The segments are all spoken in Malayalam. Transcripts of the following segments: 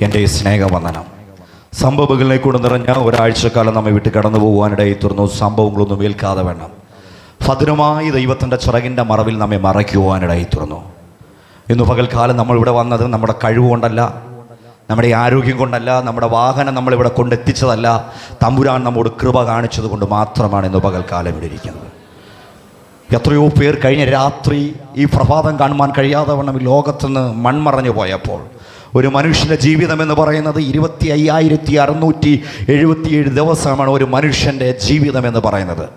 എൻ്റെ സ്നേഹവന്ദനം. സംഭവങ്ങളെ കൊണ്ട് നിറഞ്ഞ ഒരാഴ്ചക്കാലം നമ്മെ വിട്ട് കടന്നു പോകുവാനിടയിൽ തീർന്നു. സംഭവങ്ങളൊന്നും ഏൽക്കാതെ വേണം ഭദ്രമായി ദൈവത്തിൻ്റെ ചിറകിൻ്റെ മറവിൽ നമ്മെ മറയ്ക്കുവാനിടയിൽ തീർന്നു. ഇന്ന് പകൽക്കാലം നമ്മളിവിടെ വന്നത് നമ്മുടെ കഴിവുകൊണ്ടല്ല, നമ്മുടെ ആരോഗ്യം കൊണ്ടല്ല, നമ്മുടെ വാഹനം നമ്മളിവിടെ കൊണ്ടെത്തിച്ചതല്ല, തമ്പുരാൻ നമ്മോട് കൃപ കാണിച്ചത് കൊണ്ട് മാത്രമാണ് ഇന്ന് പകൽക്കാലം ഇവിടെ ഇരിക്കുന്നത്. എത്രയോ പേർ കഴിഞ്ഞ രാത്രി ഈ പ്രഭാതം കാണുവാൻ കഴിയാതെ വണ്ണം ഈ ലോകത്തുനിന്ന് മൺമറഞ്ഞു പോയപ്പോൾ ഒരു മനുഷ്യൻ്റെ ജീവിതം എന്ന് പറയുന്നത് 25,677 ദിവസമാണ് ഒരു മനുഷ്യൻ്റെ ജീവിതം എന്ന് പറയുന്നത്.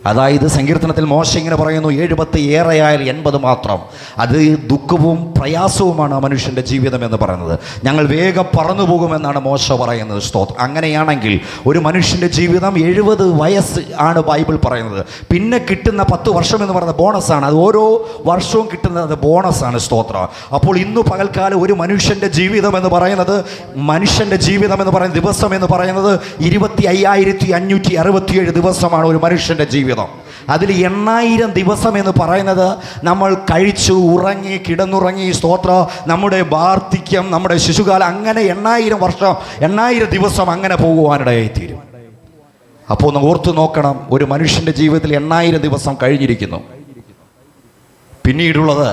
അതായത് സങ്കീർത്തനത്തിൽ മോശ ഇങ്ങനെ പറയുന്നു, 70 ഏറെയായാൽ 80 മാത്രം. അത് ദുഃഖവും പ്രയാസവുമാണ് ആ മനുഷ്യൻ്റെ ജീവിതം എന്ന് പറയുന്നത്. ഞങ്ങൾ വേഗം പറന്നു പോകുമെന്നാണ് മോശ പറയുന്നത്. സ്തോത്രം. അങ്ങനെയാണെങ്കിൽ ഒരു മനുഷ്യൻ്റെ ജീവിതം 70 വയസ്സ് ആണ് ബൈബിൾ പറയുന്നത്. പിന്നെ കിട്ടുന്ന 10 വർഷം എന്ന് പറയുന്നത് ബോണസാണ്. അത് ഓരോ വർഷവും കിട്ടുന്നത് ബോണസാണ്. സ്തോത്രം. അപ്പോൾ ഇന്നു പകൽക്കാലം ഒരു മനുഷ്യൻ്റെ ജീവിതം എന്ന് പറയുന്നത്, മനുഷ്യൻ്റെ ജീവിതം എന്ന് പറയുന്ന ദിവസം എന്ന് പറയുന്നത് 25,567 ദിവസമാണ് ഒരു മനുഷ്യൻ്റെ ജീവിതം. അതിൽ 8000 ദിവസം എന്ന് പറയുന്നത് നമ്മൾ കഴിച്ചു ഉറങ്ങി കിടന്നുറങ്ങി, സ്തോത്രം, നമ്മുടെ വാർദ്ധക്യം, നമ്മുടെ ശിശുകാലം, അങ്ങനെ 8000 വർഷം 8000 ദിവസം അങ്ങനെ പോകുവാനിടയായിത്തീരും. അപ്പോൾ ഒന്ന് ഓർത്തു നോക്കണം, ഒരു മനുഷ്യൻ്റെ ജീവിതത്തിൽ 8000 ദിവസം കഴിഞ്ഞിരിക്കുന്നു. പിന്നീടുള്ളത്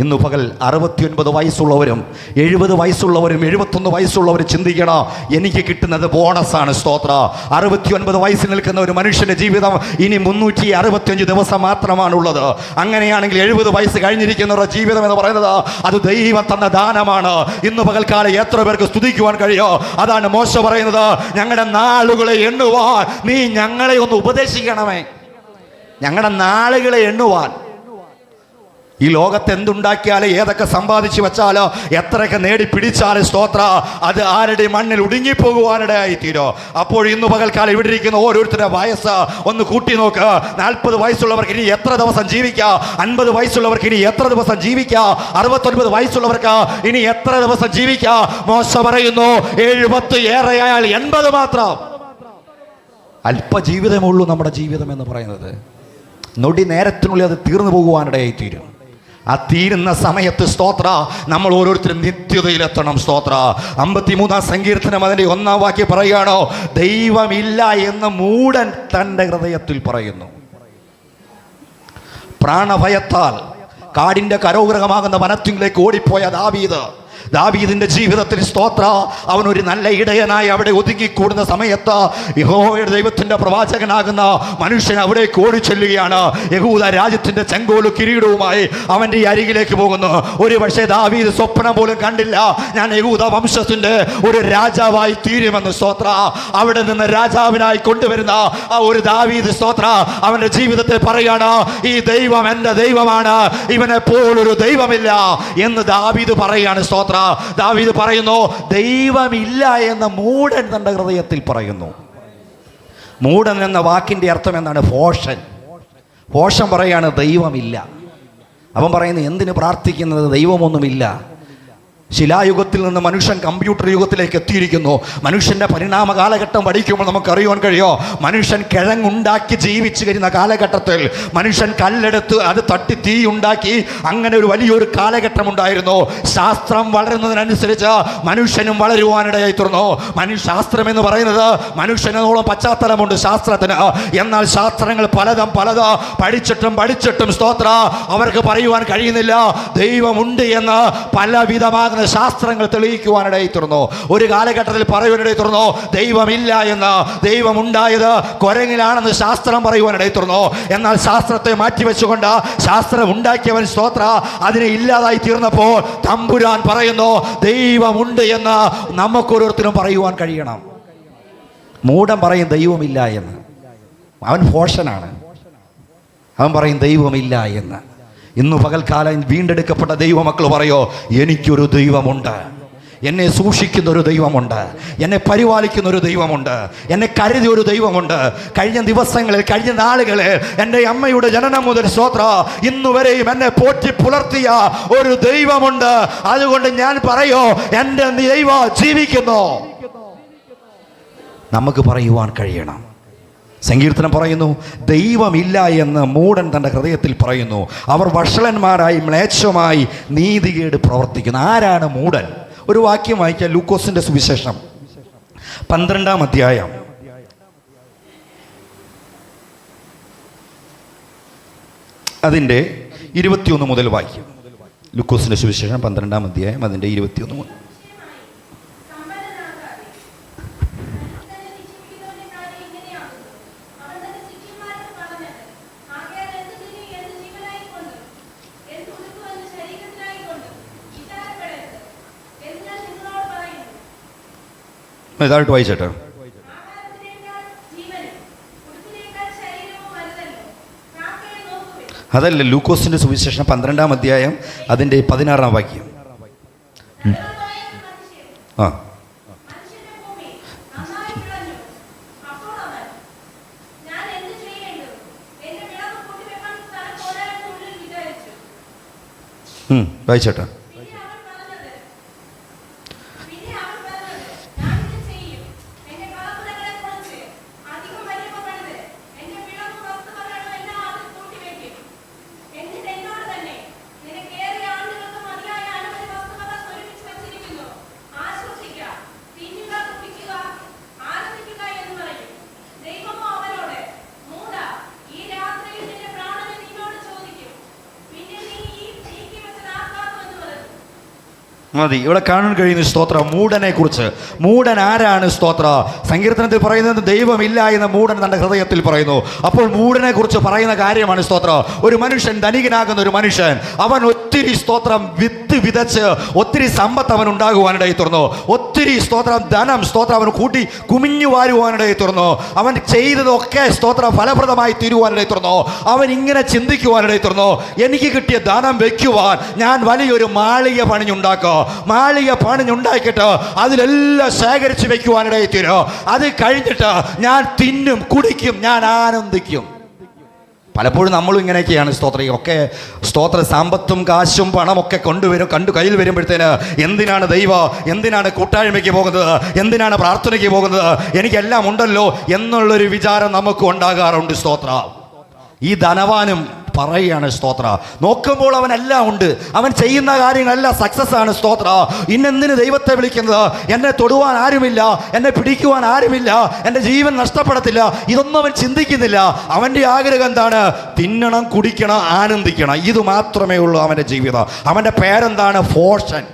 ഇന്ന് പകൽ 69 വയസ്സുള്ളവരും 70 വയസ്സുള്ളവരും 71 വയസ്സുള്ളവരും ചിന്തിക്കണം, എനിക്ക് കിട്ടുന്നത് ബോണസാണ്. സ്തോത്ര. 69 വയസ്സിൽ നിൽക്കുന്ന ഒരു മനുഷ്യൻ്റെ ജീവിതം ഇനി 365 ദിവസം മാത്രമാണുള്ളത്. അങ്ങനെയാണെങ്കിൽ 70 വയസ്സ് കഴിഞ്ഞിരിക്കുന്നവരുടെ ജീവിതം എന്ന് പറയുന്നത് അത് ദൈവം തന്ന ദാനമാണ്. ഇന്ന് പകൽക്കാലം എത്ര പേർക്ക് സ്തുതിക്കുവാൻ കഴിയോ? അതാണ് മോശ പറയുന്നത്, ഞങ്ങളുടെ നാളുകളെ എണ്ണുവാൻ നീ ഞങ്ങളെ ഒന്ന് ഉപദേശിക്കണമേ. ഞങ്ങളുടെ നാളുകളെ എണ്ണുവാൻ. ഈ ലോകത്ത് എന്തുണ്ടാക്കിയാലും ഏതൊക്കെ സമ്പാദിച്ചു വെച്ചാലോ എത്രയൊക്കെ നേടി പിടിച്ചാലും, സ്തോത്ര, അത് ആരുടെ മണ്ണിൽ ഒടുങ്ങിപ്പോകുവാനിടയായിത്തീരോ. അപ്പോൾ ഇന്ന് പകൽക്കാലം ഇവിടെ ഇരിക്കുന്ന ഓരോരുത്തരുടെ വയസ്സ് ഒന്ന് കൂട്ടി നോക്ക്. 40 വയസ്സുള്ളവർക്ക് ഇനി എത്ര ദിവസം ജീവിക്കാം? 50 വയസ്സുള്ളവർക്ക് ഇനി എത്ര ദിവസം ജീവിക്കാം? 69 വയസ്സുള്ളവർക്ക് ഇനി എത്ര ദിവസം ജീവിക്കാം? മോശ പറയുന്നു, 70 ഏറെയായാൽ 80 മാത്രം. അല്പജീവിതമുള്ളൂ നമ്മുടെ ജീവിതം എന്ന് പറയുന്നത്. നൊടി നേരത്തിനുള്ളിൽ അത് തീർന്നു പോകുവാനിടയായിത്തീരും. ആ തീരുന്ന സമയത്ത്, സ്തോത്ര, നമ്മൾ ഓരോരുത്തരും നിത്യതയിലെത്തണം. സ്തോത്ര. 53-ാം സങ്കീർത്തനം അതിൻ്റെ 1-ാം വാക്യം പറയുകയാണോ, ദൈവമില്ല എന്ന് മൂഢൻ തൻ്റെ ഹൃദയത്തിൽ പറയുന്നു. പ്രാണഭയത്താൽ കാടിൻ്റെ കരോഗ്രഹമാകുന്ന വനത്തിലേക്ക് ഓടിപ്പോയ ദാവീദിന്റെ ജീവിതത്തിൽ, സ്തോത്ര, അവനൊരു നല്ല ഇടയനായി അവിടെ ഒതുങ്ങിക്കൂടുന്ന സമയത്ത് യഹോവയുടെ ദൈവത്തിന്റെ പ്രവാചകനാകുന്ന മനുഷ്യൻ അവിടെ ഓടി ചെല്ലുകയാണ്. യഹൂദ രാജ്യത്തിന്റെ ചെങ്കോലും കിരീടവുമായി അവന്റെ അരികിലേക്ക് പോകുന്നു. ഒരു പക്ഷേ ദാവീദ് സ്വപ്നം പോലും കണ്ടില്ല, ഞാൻ യഹൂദ വംശത്തിന്റെ ഒരു രാജാവായി തീരുമെന്ന്. സ്തോത്ര. അവിടെ നിന്ന് രാജാവിനായി കൊണ്ടുവരുന്ന ആ ഒരു ദാവീദ്, സ്തോത്ര, അവന്റെ ജീവിതത്തിൽ പറയാണ്, ഈ ദൈവം എന്റെ ദൈവമാണ്, ഇവനെ പോലൊരു ദൈവമില്ല എന്ന് ദാവീദ് പറയാണ്. സ്തോത്ര. ദാവീദ് പറയുന്നു, ദൈവമില്ല എന്ന് മൂഢൻ തന്റെ ഹൃദയത്തിൽ പറയുന്നു. മൂഢൻ എന്ന വാക്കിന്റെ അർത്ഥം എന്താണ്? ഭോഷൻ പറയാണ് ദൈവമില്ല. അവൻ പറയുന്നു, എന്തിന് പ്രാർത്ഥിക്കുന്നത്? ദൈവമൊന്നുമില്ല. ശിലായുഗത്തിൽ നിന്ന് മനുഷ്യൻ കമ്പ്യൂട്ടർ യുഗത്തിലേക്ക് എത്തിയിരിക്കുന്നു. മനുഷ്യൻ്റെ പരിണാമ കാലഘട്ടം പഠിക്കുമ്പോൾ നമുക്കറിയാൻ കഴിയോ, മനുഷ്യൻ കിഴങ്ങുണ്ടാക്കി ജീവിച്ചു കഴിയുന്ന കാലഘട്ടത്തിൽ മനുഷ്യൻ കല്ലെടുത്ത് അത് തട്ടി തീ ഉണ്ടാക്കി, അങ്ങനെ ഒരു വലിയൊരു കാലഘട്ടം ഉണ്ടായിരുന്നു. ശാസ്ത്രം വളരുന്നതിനനുസരിച്ച് മനുഷ്യനും വളരുവാനിടയായി തീർന്നു. ശാസ്ത്രം എന്ന് പറയുന്നത് മനുഷ്യനോളം പശ്ചാത്തലമുണ്ട് ശാസ്ത്രത്തിന്. എന്നാൽ ശാസ്ത്രങ്ങൾ പലതും പഠിച്ചിട്ടും സ്തോത്ര, അവർക്ക് പറയുവാൻ കഴിയുന്നില്ല ദൈവമുണ്ട് എന്ന്. പലവിധമാകുന്ന ശാസ്ത്രങ്ങൾ തെളിയിക്കുവാനിടയിൽ തീർന്നു. ഒരു കാലഘട്ടത്തിൽ പറയുവാനിടയിൽ തീർന്നു ദൈവമില്ല എന്ന്. ദൈവമുണ്ടായത് കുരങ്ങിലാണെന്ന് ശാസ്ത്രം പറയുവാനിടയിൽ തീർന്നു. എന്നാൽ ശാസ്ത്രത്തെ മാറ്റിവെച്ചുകൊണ്ട് ശാസ്ത്രം ഉണ്ടാക്കിയവൻ, സ്തോത്ര, അതിനെ ഇല്ലാതായി തീർന്നപ്പോൾ തമ്പുരാൻ പറയുന്നു ദൈവമുണ്ട് എന്ന് നമുക്കൊരോരുത്തരും പറയുവാൻ കഴിയണം. മൂഢൻ പറയും ദൈവമില്ല എന്ന്. അവൻ ഭോഷനാണ്. അവൻ പറയും ദൈവമില്ല എന്ന്. ഇന്ന് പകൽക്കാലം വീണ്ടെടുക്കപ്പെട്ട ദൈവമക്കൾ പറയോ, എനിക്കൊരു ദൈവമുണ്ട്, എന്നെ സൂക്ഷിക്കുന്ന ഒരു ദൈവമുണ്ട്, എന്നെ പരിപാലിക്കുന്ന ഒരു ദൈവമുണ്ട്, എന്നെ കരുതിയ ഒരു ദൈവമുണ്ട്. കഴിഞ്ഞ ദിവസങ്ങളിൽ, കഴിഞ്ഞ നാളുകളിൽ എൻ്റെ അമ്മയുടെ ജനനം മുതൽ, സ്തോത്ര, ഇന്നുവരെയും എന്നെ പോറ്റി പുലർത്തിയ ഒരു ദൈവമുണ്ട്. അതുകൊണ്ട് ഞാൻ പറയോ, എൻ്റെ ദൈവം ജീവിക്കുന്നു. നമുക്ക് പറയുവാൻ കഴിയണം. സങ്കീർത്തനം പറയുന്നു, ദൈവമില്ല എന്ന് മൂഢൻ തൻ്റെ ഹൃദയത്തിൽ പറയുന്നു. അവർ വഷളന്മാരായി മ്ലേച്ഛമായി നീതികേട് പ്രവർത്തിക്കുന്നു. ആരാണ് മൂഢൻ? ഒരു വാക്യം വായിക്കാം. ലൂക്കോസിൻ്റെ സുവിശേഷം 12-ാം അധ്യായം അതിൻ്റെ 21 മുതൽ വായിക്കും. ലൂക്കോസിൻ്റെ സുവിശേഷം 12-ാം അധ്യായം അതിൻ്റെ 21 മുതൽ. ഇതായിട്ട് വായിച്ചേട്ടോ. അതല്ല, ലൂക്കോസിൻ്റെ സുവിശേഷം 12-ാം അധ്യായം അതിൻ്റെ 16-ാം വാക്യം. ആ വായിച്ചേട്ടാ. മതി. ഇവിടെ കാണാൻ കഴിയുന്ന സ്തോത്ര മൂടനെ കുറിച്ച്. മൂടൻ ആരാണ്? സ്തോത്ര സങ്കീർത്തനത്തിൽ പറയുന്നത് ദൈവമില്ല എന്ന് മൂടൻ തൻ്റെ ഹൃദയത്തിൽ പറയുന്നു. അപ്പോൾ മൂടനെ കുറിച്ച് പറയുന്ന കാര്യമാണ് സ്തോത്ര. ഒരു മനുഷ്യൻ, ധനികനാകുന്ന ഒരു മനുഷ്യൻ, അവൻ ഒത്തിരി സ്തോത്രം വിത്ത് വിതച്ച് ഒത്തിരി സമ്പത്ത് അവൻ ഉണ്ടാകുവാനിടയിൽ തുറന്നു. ഒത്തിരി സ്തോത്രം ധനം സ്തോത്രം അവൻ കൂട്ടി കുമിഞ്ഞു വാരുവാനിടയിൽ തുറന്നു. അവൻ ചെയ്തതൊക്കെ സ്തോത്രം ഫലപ്രദമായി തീരുവാനിടയിൽ തുറന്നു. അവൻ ഇങ്ങനെ ചിന്തിക്കുവാനിടയിൽ തുറന്നു, എനിക്ക് കിട്ടിയ ധനം വെക്കുവാൻ ഞാൻ വലിയൊരു മാളിക പണിഞ്ഞുണ്ടാക്കുക. മാളിക പണിഞ്ഞുണ്ടാക്കിയിട്ട് അതിലെല്ലാം ശേഖരിച്ച് വെക്കുവാനിടയിൽ തീരും. അത് കഴിഞ്ഞിട്ട് ഞാൻ തിന്നും കുടിക്കും, ഞാൻ ആനന്ദിക്കും. പലപ്പോഴും നമ്മളും ഇങ്ങനെയൊക്കെയാണ് സ്തോത്രം. ഒക്കെ സ്തോത്ര സമ്പത്തും കാശും പണമൊക്കെ കയ്യിൽ വരുമ്പോഴത്തേന് എന്തിനാണ് എന്തിനാണ് കൂട്ടായ്മയ്ക്ക് പോകുന്നത്, എന്തിനാണ് പ്രാർത്ഥനയ്ക്ക് പോകുന്നത്, എനിക്കെല്ലാം ഉണ്ടല്ലോ എന്നുള്ളൊരു വിചാരം നമുക്ക് ഉണ്ടാകാറുണ്ട് സ്തോത്ര. ഈ ധനവാനും പറയുകയാണ് സ്തോത്ര, നോക്കുമ്പോൾ അവനെല്ലാം ഉണ്ട്, അവൻ ചെയ്യുന്ന കാര്യങ്ങളെല്ലാം സക്സസ് ആണ് സ്തോത്ര. ഇന്നെന്തിന് ദൈവത്തെ വിളിക്കുന്നത്? എന്നെ തൊടുവാൻ ആരുമില്ല, എന്നെ പിടിക്കുവാൻ ആരുമില്ല, എൻ്റെ ജീവൻ നഷ്ടപ്പെടത്തില്ല, ഇതൊന്നും അവൻ ചിന്തിക്കുന്നില്ല. അവൻ്റെ ആഗ്രഹം എന്താണ്? തിന്നണം, കുടിക്കണം, ആനന്ദിക്കണം. ഇത് മാത്രമേ ഉള്ളൂ അവൻ്റെ ജീവിതം. അവൻ്റെ പേരെന്താണ്? ഫോഷൻ.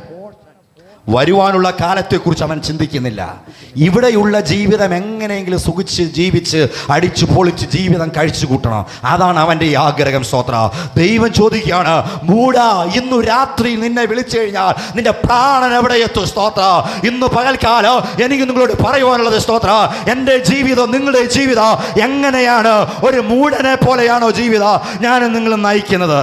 വരുവാനുള്ള കാലത്തെക്കുറിച്ച് അവൻ ചിന്തിക്കുന്നില്ല. ഇവിടെയുള്ള ജീവിതം എങ്ങനെയെങ്കിലും സുഖിച്ച് ജീവിച്ച് അടിച്ചു പൊളിച്ച് ജീവിതം കഴിച്ചു കൂട്ടണം, അതാണ് അവൻ്റെ ആഗ്രഹം സ്തോത്ര. ദൈവം ചോദിക്കുകയാണ്, മൂടാ, ഇന്നു രാത്രി നിന്നെ വിളിച്ചു കഴിഞ്ഞാൽ നിന്റെ പ്രാണൻ എവിടെ എത്തും സ്തോത്ര? ഇന്ന് പകൽക്കാലം എനിക്ക് നിങ്ങളോട് പറയുവാനുള്ളത് സ്തോത്ര, എൻ്റെ ജീവിതം, നിങ്ങളുടെ ജീവിതം എങ്ങനെയാണ്? ഒരു മൂടനെ പോലെയാണോ ജീവിതം ഞാനും നിങ്ങളും നയിക്കുന്നത്?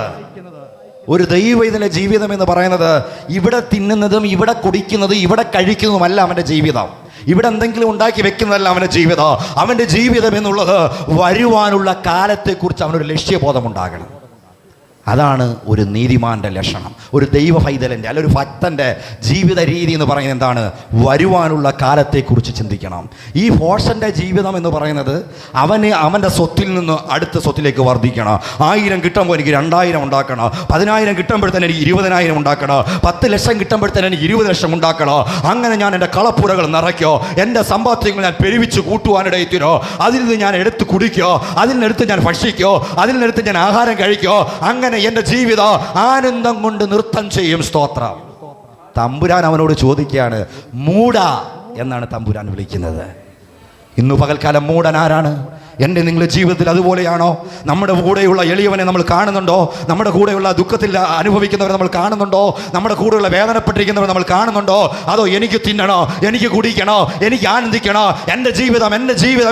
ഒരു ദൈവത്തിൻ്റെ ജീവിതം എന്ന് പറയുന്നത് ഇവിടെ തിന്നുന്നതും ഇവിടെ കുടിക്കുന്നതും ഇവിടെ കഴിക്കുന്നതുമല്ല അവൻ്റെ ജീവിതം. ഇവിടെ എന്തെങ്കിലും ഉണ്ടാക്കി വെക്കുന്നതല്ല അവൻ്റെ ജീവിതം. അവൻ്റെ ജീവിതം എന്നുള്ളത് വരുവാനുള്ള കാലത്തെക്കുറിച്ച് അവനൊരു ലക്ഷ്യബോധം ഉണ്ടാകണം. അതാണ് ഒരു നീതിമാന്റെ ലക്ഷണം. ഒരു ദൈവ പൈതലിൻ്റെ അല്ല ഒരു ഭക്തൻ്റെ ജീവിത രീതി എന്ന് പറയുന്നത് എന്താണ്? വരുവാനുള്ള കാലത്തെക്കുറിച്ച് ചിന്തിക്കണം. ഈ ഫോഷൻ്റെ ജീവിതം എന്ന് പറയുന്നത് അവൻ്റെ സ്വത്തിൽ നിന്ന് അടുത്ത സ്വത്തിലേക്ക് വർദ്ധിക്കണം. 1000 കിട്ടുമ്പോൾ എനിക്ക് 2000 ഉണ്ടാക്കണം, 10,000 കിട്ടുമ്പോഴത്തേന് എനിക്ക് 20,000 ഉണ്ടാക്കണം, 10 ലക്ഷം കിട്ടുമ്പോഴത്തേന് എനിക്ക് 20 ലക്ഷം ഉണ്ടാക്കണം. അങ്ങനെ ഞാൻ എൻ്റെ കളപ്പുരകൾ നിറയ്ക്കോ, എൻ്റെ സമ്പാദ്യങ്ങൾ ഞാൻ പെരുവിച്ച് കൂട്ടുവാനിടയത്തിനോ, അതിൽ നിന്ന് ഞാൻ എടുത്ത് കുടിക്കോ, അതിൽ നിന്നെടുത്ത് ഞാൻ ഭക്ഷിക്കോ, അതിൽ നിന്നെടുത്ത് ഞാൻ ആഹാരം കഴിക്കോ. അങ്ങനെ എൻ്റെ ജീവിതം ആനന്ദം കൊണ്ട് നൃത്തം ചെയ്യും സ്തോത്രം. തമ്പുരാൻ അവനോട് ചോദിക്കുകയാണ്, മൂട എന്നാണ് തമ്പുരാൻ വിളിക്കുന്നത്. ഇന്നു പകൽക്കാലം മൂടൻ ആരാണ്? എൻ്റെ നിങ്ങളുടെ ജീവിതത്തിൽ അതുപോലെയാണോ? നമ്മുടെ കൂടെയുള്ള എളിയവനെ നമ്മൾ കാണുന്നുണ്ടോ? നമ്മുടെ കൂടെയുള്ള ദുഃഖത്തിൽ അനുഭവിക്കുന്നവരെ നമ്മൾ കാണുന്നുണ്ടോ? നമ്മുടെ കൂടെയുള്ള വേദനപ്പെട്ടിരിക്കുന്നവരെ നമ്മൾ കാണുന്നുണ്ടോ? അതോ എനിക്ക് തിന്നണോ, എനിക്ക് കുടിക്കണോ, എനിക്ക് ആനന്ദിക്കണോ, എൻ്റെ ജീവിതം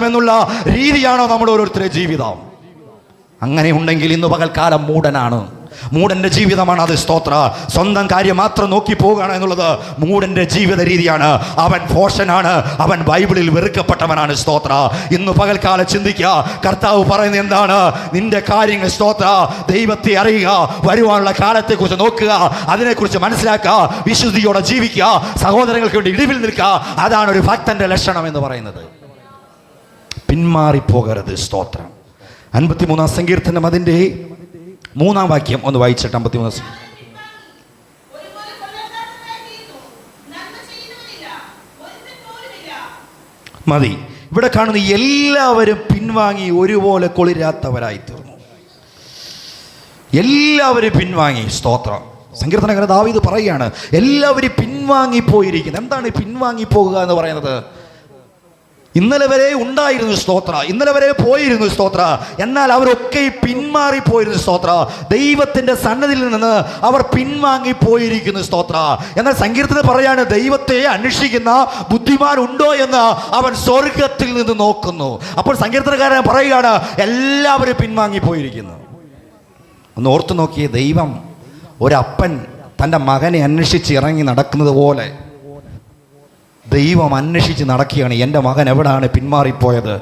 എന്നുള്ള രീതിയാണോ നമ്മുടെ ഓരോരുത്തരുടെ ജീവിതം? അങ്ങനെ ഉണ്ടെങ്കിൽ ഇന്ന് പകൽക്കാലം മൂടനാണ്. മൂടൻ്റെ ജീവിതമാണ് അത് സ്തോത്ര. സ്വന്തം കാര്യം മാത്രം നോക്കി പോകുകയാണ് എന്നുള്ളത് മൂടൻ്റെ ജീവിത രീതിയാണ്. അവൻ ഫോഷനാണ്, അവൻ ബൈബിളിൽ വെറുക്കപ്പെട്ടവനാണ് സ്തോത്ര. ഇന്ന് പകൽക്കാലം ചിന്തിക്കുക, കർത്താവ് പറയുന്നത് എന്താണ്? നിന്റെ കാര്യങ്ങൾ സ്തോത്ര, ദൈവത്തെ അറിയുക, വരുവാനുള്ള കാലത്തെക്കുറിച്ച് നോക്കുക, അതിനെക്കുറിച്ച് മനസ്സിലാക്കുക, വിശുദ്ധിയോടെ ജീവിക്കുക, സഹോദരങ്ങൾക്ക് വേണ്ടി ഇടിവിൽ നിൽക്കുക. അതാണ് ഒരു ഭക്തന്റെ ലക്ഷണം എന്ന് പറയുന്നത്. പിന്മാറിപ്പോകരുത് സ്തോത്രം. 53-ാം സങ്കീർത്തനം അതിൻ്റെ 3-ാം വാക്യം ഒന്ന് വായിച്ചിട്ട്. 53-ാം മതി. ഇവിടെ കാണുന്ന എല്ലാവരും പിൻവാങ്ങി ഒരുപോലെ കൊളിരാത്തവരായി തീർന്നു. എല്ലാവരും പിൻവാങ്ങി. സ്തോത്രം. സങ്കീർത്തനക്കാരൻ ദാവീദ് പറയുകയാണ്, എല്ലാവരും പിൻവാങ്ങിപ്പോയിരിക്കുന്നു. എന്താണ് പിൻവാങ്ങിപ്പോകുക എന്ന് പറയുന്നത്? ഇന്നലെ വരെ ഉണ്ടായിരുന്നു സ്തോത്ര, ഇന്നലെ വരെ പോയിരുന്നു സ്തോത്ര, എന്നാൽ അവരൊക്കെ പിന്മാറിപ്പോയിരുന്നു സ്തോത്ര. ദൈവത്തിന്റെ സന്നദ്ധിയിൽ നിന്ന് അവർ പിൻവാങ്ങിപ്പോയിരിക്കുന്നു സ്തോത്ര. എന്നാൽ സങ്കീർത്തനം പറയാണ്, ദൈവത്തെ അന്വേഷിക്കുന്ന ബുദ്ധിമാൻ ഉണ്ടോ എന്ന് അവൻ സ്വർഗത്തിൽ നിന്ന് നോക്കുന്നു. അപ്പോൾ സങ്കീർത്തനക്കാരൻ പറയുകയാണ്, എല്ലാവരും പിൻവാങ്ങിപ്പോയിരിക്കുന്നു. ഒന്ന് ഓർത്തു നോക്കിയേ, ദൈവം ഒരപ്പൻ തൻ്റെ മകനെ അന്വേഷിച്ച് ഇറങ്ങി നടക്കുന്നത് പോലെ ദൈവം അന്വേഷിച്ച് നടക്കുകയാണ്. എൻ്റെ മകൻ എവിടാണ് പിന്മാറിപ്പോയത്,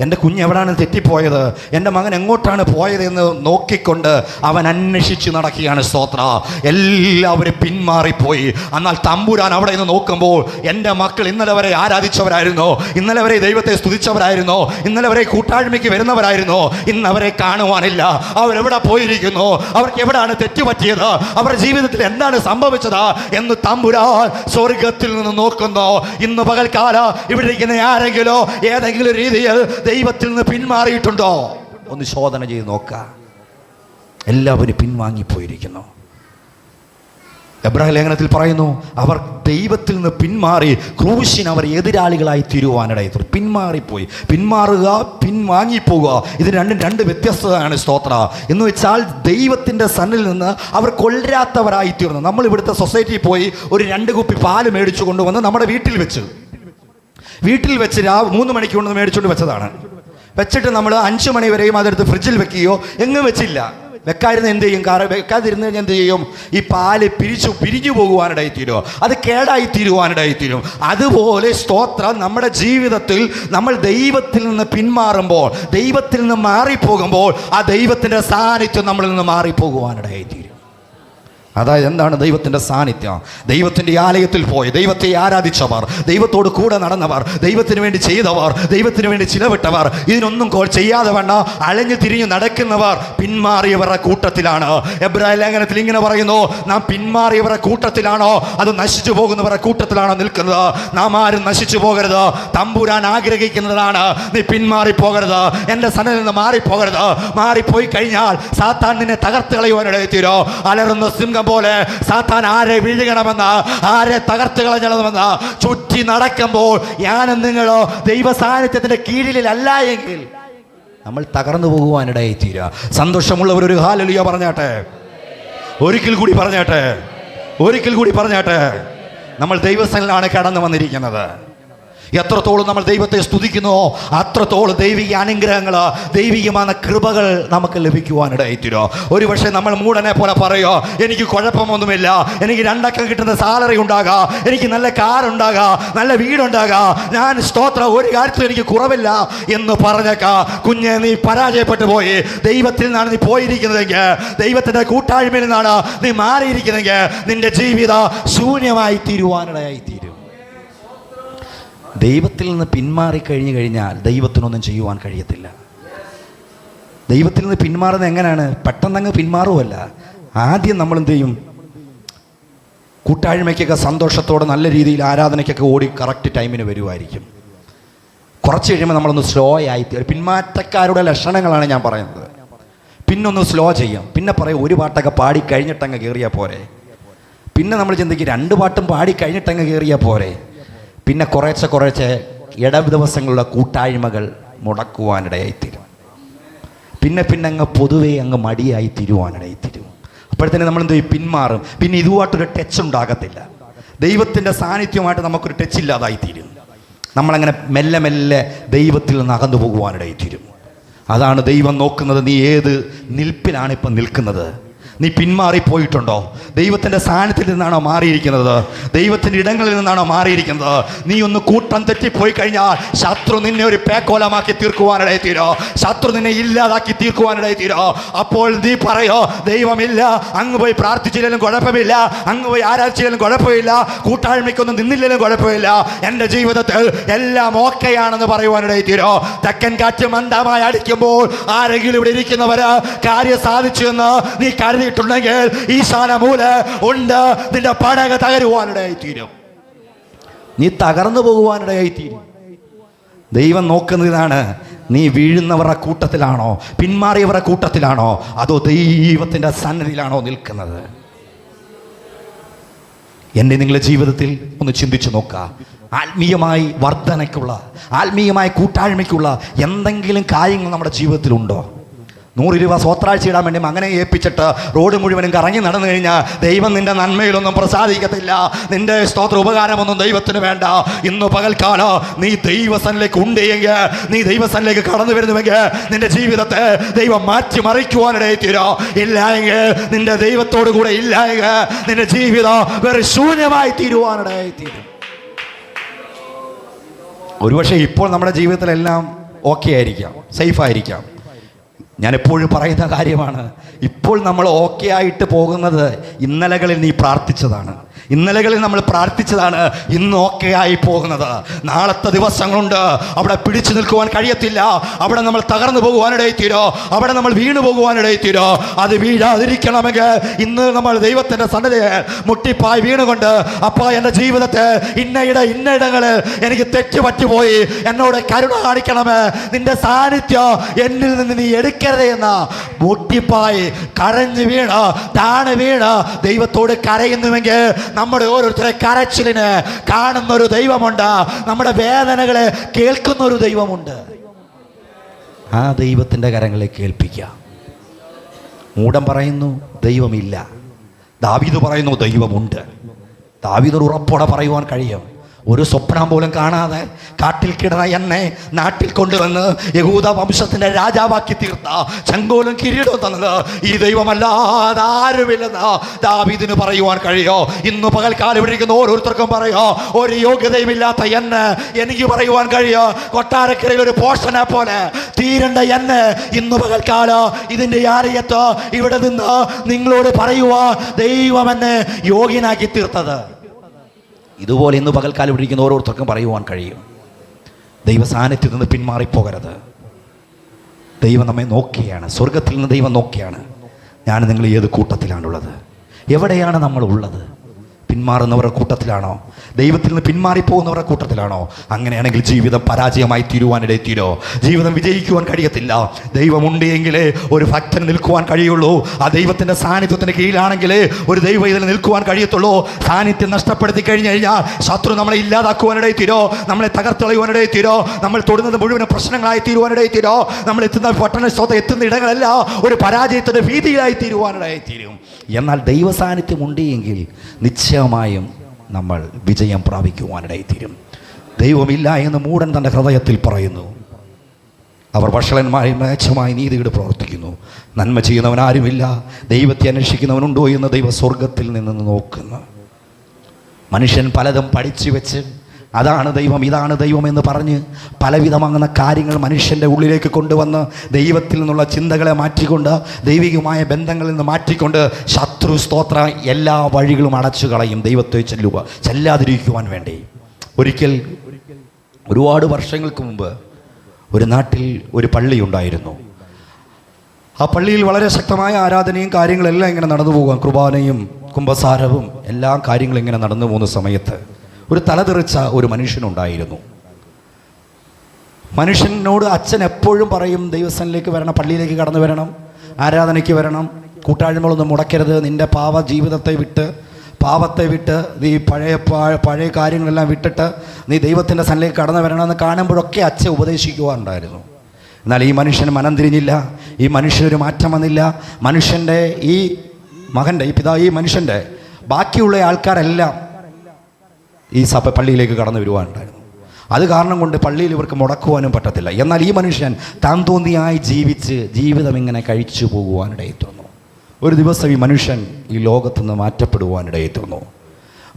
എൻ്റെ കുഞ്ഞ് എവിടാണ് തെറ്റിപ്പോയത്, എൻ്റെ മകൻ എങ്ങോട്ടാണ് പോയതെന്ന് നോക്കിക്കൊണ്ട് അവൻ അന്വേഷിച്ച് നടക്കുകയാണ്. സ്തോത്ര. എല്ലാവരും പിന്മാറിപ്പോയി. എന്നാൽ തമ്പുരാൻ അവിടെ നിന്ന് നോക്കുമ്പോൾ, എൻ്റെ മക്കൾ ഇന്നലെ വരെ ആരാധിച്ചവരായിരുന്നോ, ഇന്നലെ വരെ ദൈവത്തെ സ്തുതിച്ചവരായിരുന്നോ, ഇന്നലെ വരെ കൂട്ടായ്മയ്ക്ക് വരുന്നവരായിരുന്നോ, ഇന്ന് അവരെ കാണുവാനില്ല. അവരെവിടെ പോയിരിക്കുന്നു, അവർക്ക് എവിടാണ് തെറ്റുപറ്റിയത്, അവരുടെ ജീവിതത്തിൽ എന്താണ് സംഭവിച്ചത് എന്ന് തമ്പുരാൻ സ്വർഗത്തിൽ നിന്ന് നോക്കുന്നു. ഇന്ന് പകൽക്കാല ഇവിടെ ഇരിക്കുന്ന ആരെങ്കിലും ഏതെങ്കിലും രീതിയിൽ ദൈവത്തിൽ നിന്ന് പിന്മാറിയിട്ടുണ്ടോ? ഒന്ന് ശോധന ചെയ്ത് നോക്കുക. എല്ലാവരും പിൻവാങ്ങിപ്പോയിരിക്കുന്നു. എബ്രായ ലേഖനത്തിൽ പറയുന്നു, അവർ ദൈവത്തിൽ നിന്ന് പിന്മാറി ക്രൂശിന് അവർ എതിരാളികളായി തീരുവാനിടയിൽ. പിന്മാറിപ്പോയി. പിന്മാറുക, പിൻവാങ്ങിപ്പോവുക, ഇത് രണ്ടും രണ്ട് വ്യത്യസ്തതയാണ്. സ്തോത്ര. എന്ന് വെച്ചാൽ ദൈവത്തിൻ്റെ സന്നിധിയിൽ നിന്ന് അവർ കൊല്ലാത്തവരായി തീർന്നു. നമ്മൾ ഇവിടുത്തെ സൊസൈറ്റിയിൽ പോയി ഒരു 2 കുപ്പി പാല് മേടിച്ചു കൊണ്ടുവന്ന് നമ്മുടെ വീട്ടിൽ വെച്ച് 3 മണിക്ക് കൊണ്ടുവന്ന് മേടിച്ചുകൊണ്ട് വെച്ചതാണ്. വെച്ചിട്ട് നമ്മൾ 5 മണി വരെയും അതെടുത്ത് ഫ്രിഡ്ജിൽ വെക്കുകയോ എങ്ങും വെച്ചില്ല. വെക്കാതിരുന്ന് എന്ത് ചെയ്യും? വെക്കാതിരുന്ന് കഴിഞ്ഞാൽ എന്ത് ചെയ്യും? ഈ പാല് പിരിഞ്ഞു പോകുവാനിടയിൽ തീരുമോ, അത് കേടായി തീരുവാനിടയിൽ തീരും. അതുപോലെ സ്തോത്രം, നമ്മുടെ ജീവിതത്തിൽ നമ്മൾ ദൈവത്തിൽ നിന്ന് പിന്മാറുമ്പോൾ, ദൈവത്തിൽ നിന്ന് മാറിപ്പോകുമ്പോൾ ആ ദൈവത്തിൻ്റെ സാന്നിധ്യം നമ്മളിൽ നിന്ന് മാറിപ്പോകുവാനിടയിൽ തീരും. അതായത് എന്താണ് ദൈവത്തിൻ്റെ സാന്നിധ്യം? ദൈവത്തിൻ്റെ ആലയത്തിൽ പോയി ദൈവത്തെ ആരാധിച്ചവർ, ദൈവത്തോട് കൂടെ നടന്നവർ, ദൈവത്തിന് വേണ്ടി ചെയ്തവർ, ദൈവത്തിന് വേണ്ടി ചിലവിട്ടവർ, ഇതിനൊന്നും ചെയ്യാതെ വേണ്ട അലഞ്ഞു തിരിഞ്ഞു നടക്കുന്നവർ പിന്മാറിയവരുടെ കൂട്ടത്തിലാണ്. എബ്രായ ലേഖനത്തിൽ ഇങ്ങനെ പറയുന്നു, നാം പിന്മാറിയവരുടെ കൂട്ടത്തിലാണോ അത് നശിച്ചു പോകുന്നവരുടെ കൂട്ടത്തിലാണോ നിൽക്കുന്നത്? നാം ആരും നശിച്ചു പോകരുത്. തമ്പുരാൻ ആഗ്രഹിക്കുന്നതാണ് നീ പിന്മാറിപ്പോകരുത്, എൻ്റെ സന്നിധിയിൽ നിന്ന് മാറിപ്പോകരുത്. മാറിപ്പോയി കഴിഞ്ഞാൽ സാത്താൻ നിന്നെ തകർത്ത് കളയുവാനിടയിൽ തീരോ. അലറുന്ന സിംഹം പോലെ സാത്താൻ ആരെ വീഴുകണമെന്ന്, ആരെ തകർത്ത് കളഞ്ഞണമെന്ന് ചുറ്റി നടക്കുമ്പോൾ ഞാനും നിങ്ങളോ ദൈവ സാന്നിധ്യത്തിന്റെ കീഴിലല്ല എങ്കിൽ നമ്മൾ തകർന്നു പോകുവാനിടയായി തീരുക. സന്തോഷമുള്ളവർ ഒരു ഹല്ലേലൂയ പറഞ്ഞാട്ടെ. ഒരിക്കൽ കൂടി പറഞ്ഞാട്ടെ. നമ്മൾ ദൈവസ്ഥനിലാണ് കടന്നു വന്നിരിക്കുന്നത്. എത്രത്തോളം നമ്മൾ ദൈവത്തെ സ്തുതിക്കുന്നോ അത്രത്തോളം ദൈവിക അനുഗ്രഹങ്ങൾ, ദൈവികമായ കൃപകൾ നമുക്ക് ലഭിക്കുവാനിടയായിത്തീരോ. ഒരു പക്ഷേ നമ്മൾ മൂടനെ പോലെ പറയോ, എനിക്ക് കുഴപ്പമൊന്നുമില്ല, എനിക്ക് 2 അക്കം കിട്ടുന്ന സാലറി ഉണ്ടാകാം, എനിക്ക് നല്ല കാറുണ്ടാകാം, നല്ല വീടുണ്ടാകാം, ഞാൻ സ്തോത്രം ഒരു കാര്യത്തിലും എനിക്ക് കുറവില്ല എന്ന് പറഞ്ഞേക്കാ. കുഞ്ഞെ, നീ പരാജയപ്പെട്ടു പോയി. ദൈവത്തിൽ നിന്നാണ് നീ പോയിരിക്കുന്നതെങ്കിൽ, ദൈവത്തിൻ്റെ കൂട്ടായ്മയിൽ നിന്നാണ് നീ മാറിയിരിക്കുന്നതെങ്കിൽ നിന്റെ ജീവിതം ശൂന്യമായി തീരുവാനിടയായിത്തീരും. ദൈവത്തിൽ നിന്ന് പിന്മാറിക്കഴിഞ്ഞു കഴിഞ്ഞാൽ ദൈവത്തിനൊന്നും ചെയ്യുവാൻ കഴിയത്തില്ല. ദൈവത്തിൽ നിന്ന് പിന്മാറുന്നത് എങ്ങനെയാണ്? പെട്ടെന്നങ്ങ് പിന്മാറുമല്ല. ആദ്യം നമ്മൾ എന്ത് ചെയ്യും? കൂട്ടായ്മയ്ക്കൊക്കെ സന്തോഷത്തോടെ നല്ല രീതിയിൽ ആരാധനയ്ക്കൊക്കെ ഓടി കറക്റ്റ് ടൈമിന് വരുമായിരിക്കും. കുറച്ച് കഴിയുമ്പോൾ നമ്മളൊന്ന് സ്ലോ ആയി. പിന്മാറ്റക്കാരുടെ ലക്ഷണങ്ങളാണ് ഞാൻ പറയുന്നത്. പിന്നൊന്ന് സ്ലോ ചെയ്യാം. പിന്നെ പറയും, ഒരു പാട്ടൊക്കെ പാടി കഴിഞ്ഞിട്ടങ്ങ് കയറിയാൽ പോരെ. പിന്നെ നമ്മൾ ചിന്തിക്കും, 2 പാട്ടും പാടി കഴിഞ്ഞിട്ടങ്ങ് കയറിയാൽ പോരെ. പിന്നെ കുറേശ്ശെ ദിവസങ്ങളുടെ കൂട്ടായ്മകൾ മുടക്കുവാനിടയായിത്തീരും. പിന്നെ അങ്ങ് പൊതുവേ അങ്ങ് മടിയായി തീരുവാനിടയായിത്തീരും. അപ്പോഴത്തേനും നമ്മൾ എന്ത് ചെയ്യും? പിന്മാറും. പിന്നെ ഇതുമായിട്ടൊരു ടച്ച് ഉണ്ടാകത്തില്ല. ദൈവത്തിൻ്റെ സാന്നിധ്യമായിട്ട് നമുക്കൊരു ടച്ച് ഇല്ലാതായിത്തീരും. നമ്മളങ്ങനെ മെല്ലെ ദൈവത്തിൽ നിന്ന് അകന്നു പോകുവാനിടയായിത്തീരും. അതാണ് ദൈവം നോക്കുന്നത്. നീ ഏത് നിൽപ്പിലാണ് ഇപ്പം നിൽക്കുന്നത്? നീ പിന്മാറിപ്പോയിട്ടുണ്ടോ? ദൈവത്തിൻ്റെ സാന്നിധ്യത്തിൽ നിന്നാണോ മാറിയിരിക്കുന്നത്? ദൈവത്തിൻ്റെ ഇടങ്ങളിൽ നിന്നാണോ മാറിയിരിക്കുന്നത്? നീ ഒന്ന് കൂട്ടം തെറ്റിപ്പോയി കഴിഞ്ഞാൽ ശത്രു നിന്നെ ഒരു പേക്കോലമാക്കി തീർക്കുവാനിടയിൽ തീരോ. ശത്രു നിന്നെ ഇല്ലാതാക്കി തീർക്കുവാനിടയിൽ തീരോ. അപ്പോൾ നീ പറയോ, ദൈവമില്ല, അങ്ങ് പോയി പ്രാർത്ഥിച്ചില്ലെങ്കിലും കുഴപ്പമില്ല, അങ്ങ് പോയി ആരാധിച്ചില്ലെങ്കിലും കുഴപ്പമില്ല, കൂട്ടായ്മയ്ക്കൊന്നും നിന്നില്ലെങ്കിലും കുഴപ്പമില്ല, എൻ്റെ ജീവിതത്തിൽ എല്ലാം ഓക്കെയാണെന്ന് പറയുവാനിടയിൽ തീരോ. തെക്കൻ കാറ്റ് മന്ദമായി അടിക്കുമ്പോൾ ആരെങ്കിലും ഇവിടെ ഇരിക്കുന്നവര് കാര്യം സാധിച്ചു എന്ന് നീ കരുതിയിട്ടുണ്ടെങ്കിൽ ഈശാനമൂല ഉണ്ട്, നിന്റെ പടക തകരുവാനിടയായി തീരും. നീ തകർന്നു പോകുവാനിടയായി തീരും. ദൈവം നോക്കുന്നത് ഇതാണ്, നീ വീഴുന്നവരുടെ കൂട്ടത്തിലാണോ, പിന്മാറിയവരുടെ കൂട്ടത്തിലാണോ, അതോ ദൈവത്തിൻ്റെ സന്നിധിയിലാണോ നിൽക്കുന്നത്? എൻ്റെ നിങ്ങളുടെ ജീവിതത്തിൽ ഒന്ന് ചിന്തിച്ചു നോക്കുക. ആത്മീയമായി വർധനയ്ക്കുള്ള, ആത്മീയമായ കൂട്ടായ്മയ്ക്കുള്ള എന്തെങ്കിലും കാര്യങ്ങൾ നമ്മുടെ ജീവിതത്തിലുണ്ടോ? 100 രൂപ സ്വത്രാഴ്ച ഇടാൻ വേണ്ടി അങ്ങനെ ഏൽപ്പിച്ചിട്ട് റോഡ് മുഴുവനും കറങ്ങി നടന്നു കഴിഞ്ഞാൽ ദൈവം നിന്റെ നന്മയിലൊന്നും പ്രസാദിക്കത്തില്ല. നിന്റെ സ്തോത്ര ഉപകാരമൊന്നും ദൈവത്തിന് വേണ്ട. ഇന്ന് പകൽക്കാലം നീ ദൈവസനിലേക്ക് ഉണ്ടെങ്കിൽ, നീ ദൈവസനിലേക്ക് കടന്നു വരുന്നുവെങ്കിൽ നിന്റെ ജീവിതത്തെ ദൈവം മാറ്റിമറിക്കുവാനിടയിൽ തീരോ. ഇല്ല എങ്കിൽ, നിന്റെ ദൈവത്തോടു കൂടെ ഇല്ല എങ്കിൽ നിന്റെ ജീവിതം വേറെ ശൂന്യമായി തീരുവാനിടയിൽ തീരും. ഒരുപക്ഷെ ഇപ്പോൾ നമ്മുടെ ജീവിതത്തിലെല്ലാം ഓക്കെ ആയിരിക്കാം, സേഫായിരിക്കാം. ഞാൻ എപ്പോഴും പറയുന്ന കാര്യമാണ്, ഇപ്പോൾ നമ്മൾ ഓക്കെ ആയിട്ട് പോകുന്നത് ഇന്നലകളിൽ നീ പ്രാർത്ഥിച്ചതാണ്, ഇന്നലകളിൽ നമ്മൾ പ്രാർത്ഥിച്ചതാണ് ഇന്ന് ഓക്കെ ആയി പോകുന്നത്. നാളത്തെ ദിവസങ്ങളുണ്ട്, അവിടെ പിടിച്ചു നിൽക്കുവാൻ കഴിയത്തില്ല. അവിടെ നമ്മൾ തകർന്നു പോകുവാനിടയിൽ തീരോ, അവിടെ നമ്മൾ വീണു പോകുവാനിടയിൽ തീരോ. അത് വീഴാതിരിക്കണമെങ്കിൽ ഇന്ന് നമ്മൾ ദൈവത്തിൻ്റെ സന്നിധിയിൽ മുട്ടിപ്പായി വീണുകൊണ്ട്, അപ്പാ എൻ്റെ ജീവിതത്തെ ഇന്നയിടങ്ങളിൽ എനിക്ക് തെറ്റുപറ്റുപോയി, എന്നോട് കരുണ കാണിക്കണമേ, നിന്റെ സാന്നിധ്യം എന്നിൽ നിന്ന് നീ എടുക്കരുതേ എന്ന മുട്ടിപ്പായി കരഞ്ഞു വീണ് താണ് വീണ് ദൈവത്തോട് കരയുന്നുവെങ്കിൽ നമ്മുടെ ഓരോരുത്തരെ കരച്ചിലിന് കാണുന്നൊരു ദൈവമുണ്ട്, നമ്മുടെ വേദനകളെ കേൾക്കുന്ന ഒരു ദൈവമുണ്ട്. ആ ദൈവത്തിൻ്റെ കരങ്ങളെ കേൾപ്പിക്കുക. മൂഢൻ പറയുന്നു ദൈവമില്ല, ദാവീദ് പറയുന്നു ദൈവമുണ്ട്. ദാവീദ് ഉറപ്പോടെ പറയുവാൻ കഴിയും. ഒരു സ്വപ്നം പോലും കാണാതെ കാട്ടിൽ കിടന്ന എന്നെ നാട്ടിൽ കൊണ്ടുവന്ന് യഹൂദ വംശത്തിൻ്റെ രാജാവാക്കി തീർത്ത, ചെങ്കോലും കിരീടവും തന്നത് ഈ ദൈവമല്ലാതെ ആരുമില്ലെന്ന് ദാവീദിന് പറയുവാൻ കഴിയോ? ഇന്ന് പകൽക്കാലം ഇവിടെ ഇരിക്കുന്ന ഓരോരുത്തർക്കും പറയോ, ഒരു യോഗ്യതയുമില്ലാത്ത എന്നെ എനിക്ക് പറയുവാൻ കഴിയോ? കൊട്ടാരക്കരയിൽ ഒരു പോഷനെ പോലെ തീരേണ്ട എന്നെ ഇന്ന് പകൽക്കാലം ഇതിൻ്റെ ആരെയത്തോ ഇവിടെ നിന്ന് നിങ്ങളോട് പറയുവാ ദൈവം എന്നെ യോഗ്യനാക്കി തീർത്തത്. ഇതുപോലെ ഇന്ന് പകൽക്കാലം ഇവിടെ ഇരിക്കുന്ന ഓരോരുത്തർക്കും പറയുവാൻ കഴിയും, ദൈവ സാന്നിധ്യത്തിൽ നിന്ന് പിന്മാറിപ്പോകരുത്. ദൈവം നമ്മെ നോക്കിയാണ്, സ്വർഗത്തിൽ നിന്ന് ദൈവം നോക്കിയാണ്. ഞാൻ നിങ്ങൾ ഏത് കൂട്ടത്തിലാണുള്ളത്? എവിടെയാണ് നമ്മൾ ഉള്ളത്? പിന്മാറുന്നവരുടെ കൂട്ടത്തിലാണോ? ദൈവത്തിൽ നിന്ന് പിന്മാറിപ്പോകുന്നവരുടെ കൂട്ടത്തിലാണോ? അങ്ങനെയാണെങ്കിൽ ജീവിതം പരാജയമായി തീരുവാനിടയിൽ തീരോ, ജീവിതം വിജയിക്കുവാൻ കഴിയത്തില്ല. ദൈവമുണ്ട് എങ്കിലേ ഒരു ഭക്തന് നിൽക്കുവാൻ കഴിയുള്ളൂ. ആ ദൈവത്തിൻ്റെ സാന്നിധ്യത്തിന് കീഴിലാണെങ്കിലേ ഒരു ദൈവം ഇതിൽ നിൽക്കുവാൻ കഴിയത്തുള്ളൂ. സാന്നിധ്യം നഷ്ടപ്പെടുത്തി കഴിഞ്ഞു കഴിഞ്ഞാൽ ശത്രു നമ്മളെ ഇല്ലാതാക്കുവാനിടയിൽ തീരോ, നമ്മളെ തകർത്തെളയുവാനിടയിൽ തീരോ, നമ്മൾ തൊടുന്നത് മുഴുവൻ പ്രശ്നങ്ങളായി തീരുവാനിടയിൽ തീരോ, നമ്മൾ എത്തുന്ന പട്ടണ സ്വത്ത് എത്തുന്ന ഇടങ്ങളെല്ലാം ഒരു പരാജയത്തിൻ്റെ ഭീതിയിലായി തീരുവാനിടയിൽ തീരും. എന്നാൽ ദൈവ സാന്നിധ്യം ഉണ്ട് എങ്കിൽ നിശ്ചയമായും നമ്മൾ വിജയം പ്രാപിക്കുവാനിടയിൽ തീരും. ദൈവമില്ല എന്ന് മൂഢൻ തൻ്റെ ഹൃദയത്തിൽ പറയുന്നു. അവർ വഷളന്മാരും മേച്ഛമായി നീതികേട് പ്രവർത്തിക്കുന്നു. നന്മ ചെയ്യുന്നവൻ ആരുമില്ല, ദൈവത്തെ അന്വേഷിക്കുന്നവനുണ്ടോ എന്ന് ദൈവ സ്വർഗത്തിൽ നിന്ന് നോക്കുന്നു. മനുഷ്യൻ പലതും പഠിച്ചു വെച്ച് അതാണ് ദൈവം, ഇതാണ് ദൈവം എന്ന് പറഞ്ഞ് പലവിധമാകുന്ന കാര്യങ്ങൾ മനുഷ്യൻ്റെ ഉള്ളിലേക്ക് കൊണ്ടുവന്ന് ദൈവത്തിൽ നിന്നുള്ള ചിന്തകളെ മാറ്റിക്കൊണ്ട്, ദൈവികമായ ബന്ധങ്ങളിൽ നിന്ന് മാറ്റിക്കൊണ്ട് ശത്രു സ്തോത്ര എല്ലാ വഴികളും അടച്ചു കളയും ദൈവത്തെ ചെല്ലാതിരിക്കുവാൻ വേണ്ടി. ഒരിക്കൽ ഒരുപാട് വർഷങ്ങൾക്ക് മുമ്പ് ഒരു നാട്ടിൽ ഒരു പള്ളി ഉണ്ടായിരുന്നു. ആ പള്ളിയിൽ വളരെ ശക്തമായ ആരാധനയും കാര്യങ്ങളെല്ലാം ഇങ്ങനെ നടന്നു പോകാം, കുർബാനയും കുമ്പസാരവും എല്ലാ കാര്യങ്ങളും ഇങ്ങനെ നടന്നു പോകുന്ന സമയത്ത് ഒരു തലതെറിച്ച ഒരു മനുഷ്യനുണ്ടായിരുന്നു. മനുഷ്യനോട് അച്ഛൻ എപ്പോഴും പറയും, ദൈവസ്ഥാനിലേക്ക് വരണം, പള്ളിയിലേക്ക് കടന്നു വരണം, ആരാധനയ്ക്ക് വരണം, കൂട്ടായ്മകളൊന്നും മുടക്കരുത്, നിൻ്റെ പാവ ജീവിതത്തെ വിട്ട്, പാപത്തെ വിട്ട്, നീ പഴയ കാര്യങ്ങളെല്ലാം വിട്ടിട്ട് നീ ദൈവത്തിൻ്റെ സ്ഥലത്തേക്ക് കടന്നു വരണമെന്ന് കാണുമ്പോഴൊക്കെ അച്ഛൻ ഉപദേശിക്കുവാറുണ്ടായിരുന്നു. എന്നാൽ ഈ മനുഷ്യൻ മനം തിരിഞ്ഞില്ല, ഈ മനുഷ്യനൊരു മാറ്റം വന്നില്ല. മനുഷ്യൻ്റെ ഈ മകൻ്റെ ഈ മനുഷ്യൻ്റെ ബാക്കിയുള്ള ആൾക്കാരെല്ലാം ഈ പള്ളിയിലേക്ക് കടന്നു വരുവാനുണ്ടായിരുന്നു. അത് കാരണം കൊണ്ട് പള്ളിയിൽ ഇവർക്ക് മുടക്കുവാനും പറ്റത്തില്ല. എന്നാൽ ഈ മനുഷ്യൻ താൻ തോന്നിയായി ജീവിച്ച് ജീവിതം ഇങ്ങനെ കഴിച്ചു പോകുവാനിടയിൽ തീർന്നു. ഒരു ദിവസം ഈ മനുഷ്യൻ ഈ ലോകത്തുനിന്ന് മാറ്റപ്പെടുവാനിടയിൽ തീർന്നു.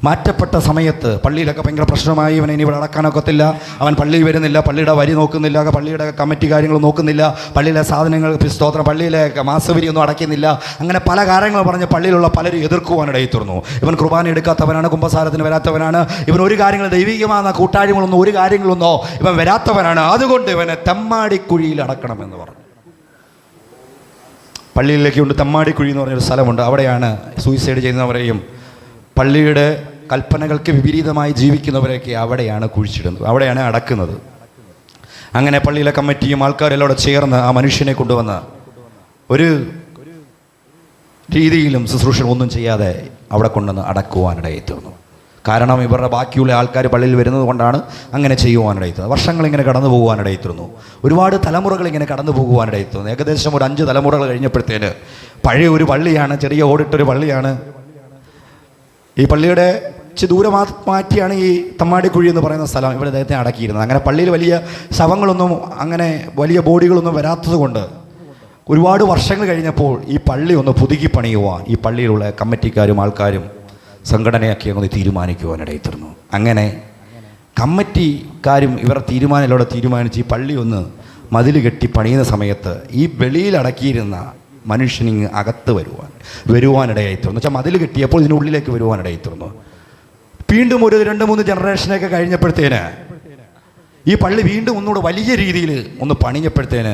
മാറ്റപ്പെട്ട സമയത്ത് പള്ളിയിലൊക്കെ ഭയങ്കര പ്രശ്നമായി, ഇവനെ ഇനി ഇവിടെ അടക്കാനൊക്കത്തില്ല, അവൻ പള്ളിയിൽ വരുന്നില്ല, പള്ളിയുടെ വരി നോക്കുന്നില്ല, പള്ളിയുടെ കമ്മിറ്റി കാര്യങ്ങൾ നോക്കുന്നില്ല, പള്ളിയിലെ സാധനങ്ങൾ സ്തോത്രം പള്ളിയിലെ മാസവരിയൊന്നും അടയ്ക്കുന്നില്ല. അങ്ങനെ പല കാര്യങ്ങൾ പറഞ്ഞ് പള്ളിയിലുള്ള പലരും എതിർക്കുവാനിടയിൽ തീർന്നു. ഇവൻ കുർബാന എടുക്കാത്തവനാണ്, കുമ്പസാരത്തിന് വരാത്തവനാണ്, ഇവൻ ഒരു കാര്യങ്ങൾ ദൈവികമായ കൂട്ടായ്മകളൊന്നും ഒരു കാര്യങ്ങളൊന്നോ ഇവൻ വരാത്തവനാണ്, അതുകൊണ്ട് ഇവനെ തെമ്മാടിക്കുഴിയിൽ അടക്കണമെന്ന് പറഞ്ഞു. പള്ളിയിലേക്ക് കൊണ്ട് തെമ്മാടിക്കുഴി എന്ന് പറഞ്ഞൊരു സ്ഥലമുണ്ട്. അവിടെയാണ് സൂയിസൈഡ് ചെയ്യുന്നവരെയും പള്ളിയുടെ കൽപ്പനകൾക്ക് വിപരീതമായി ജീവിക്കുന്നവരെയൊക്കെ അവിടെയാണ് കുഴിച്ചിടുന്നത്, അവിടെയാണ് അടക്കുന്നത്. അങ്ങനെ പള്ളിയിലെ കമ്മിറ്റിയും ആൾക്കാരെല്ലാം കൂടെ ചേർന്ന് ആ മനുഷ്യനെ കൊണ്ടുവന്ന് ഒരു രീതിയിലും ശുശ്രൂഷ ഒന്നും ചെയ്യാതെ അവിടെ കൊണ്ടുവന്ന് അടക്കുവാനിടയിൽ തീർന്നു. കാരണം ഇവരുടെ ബാക്കിയുള്ള ആൾക്കാർ പള്ളിയിൽ വരുന്നത് കൊണ്ടാണ് അങ്ങനെ ചെയ്യുവാനിടയിൽ തീർന്നത്. വർഷങ്ങളിങ്ങനെ കടന്നു പോകുവാനിടയിൽ തീർന്നു. ഒരുപാട് തലമുറകൾ ഇങ്ങനെ കടന്നു പോകുവാനിടയിൽ തീർന്നു. ഏകദേശം ഒരു 5 തലമുറകൾ കഴിഞ്ഞപ്പോഴത്തേന് പഴയ ഒരു പള്ളിയാണ്, ചെറിയ ഓടിട്ടൊരു പള്ളിയാണ്. ഈ പള്ളിയുടെ ഇച്ചിരി ദൂരെ മാറ്റിയാണ് ഈ തമ്മാടിക്കുഴി എന്ന് പറയുന്ന സ്ഥലം ഇവിടെ അദ്ദേഹത്തെ അടക്കിയിരുന്നത്. അങ്ങനെ പള്ളിയിൽ വലിയ ശവങ്ങളൊന്നും അങ്ങനെ വലിയ ബോഡികളൊന്നും വരാത്തത് കൊണ്ട് ഒരുപാട് വർഷങ്ങൾ കഴിഞ്ഞപ്പോൾ ഈ പള്ളി ഒന്ന് പുതുക്കി പണിയുവാൻ ഈ പള്ളിയിലുള്ള കമ്മിറ്റിക്കാരും ആൾക്കാരും സംഘടനയൊക്കെ ഒന്ന് തീരുമാനിക്കുവാനിടയിൽ തീർന്നു. അങ്ങനെ കമ്മിറ്റിക്കാരും ഇവരുടെ തീരുമാനിച്ച് ഈ പള്ളി ഒന്ന് മതിൽ കെട്ടി പണിയുന്ന സമയത്ത് ഈ വെളിയിൽ അടക്കിയിരുന്ന മനുഷ്യനിങ്ങ് അകത്ത് വരുവാനിടയായി തീർന്നു. വെച്ചാൽ മതിൽ കെട്ടിയപ്പോൾ ഇതിനുള്ളിലേക്ക് വരുവാനിടയായി തീർന്നു. വീണ്ടും ഒരു 2-3 ജനറേഷനൊക്കെ കഴിഞ്ഞപ്പോഴത്തേന് ഈ പള്ളി വീണ്ടും ഒന്നുകൂടെ വലിയ രീതിയിൽ ഒന്ന് പണിഞ്ഞപ്പോഴത്തേന്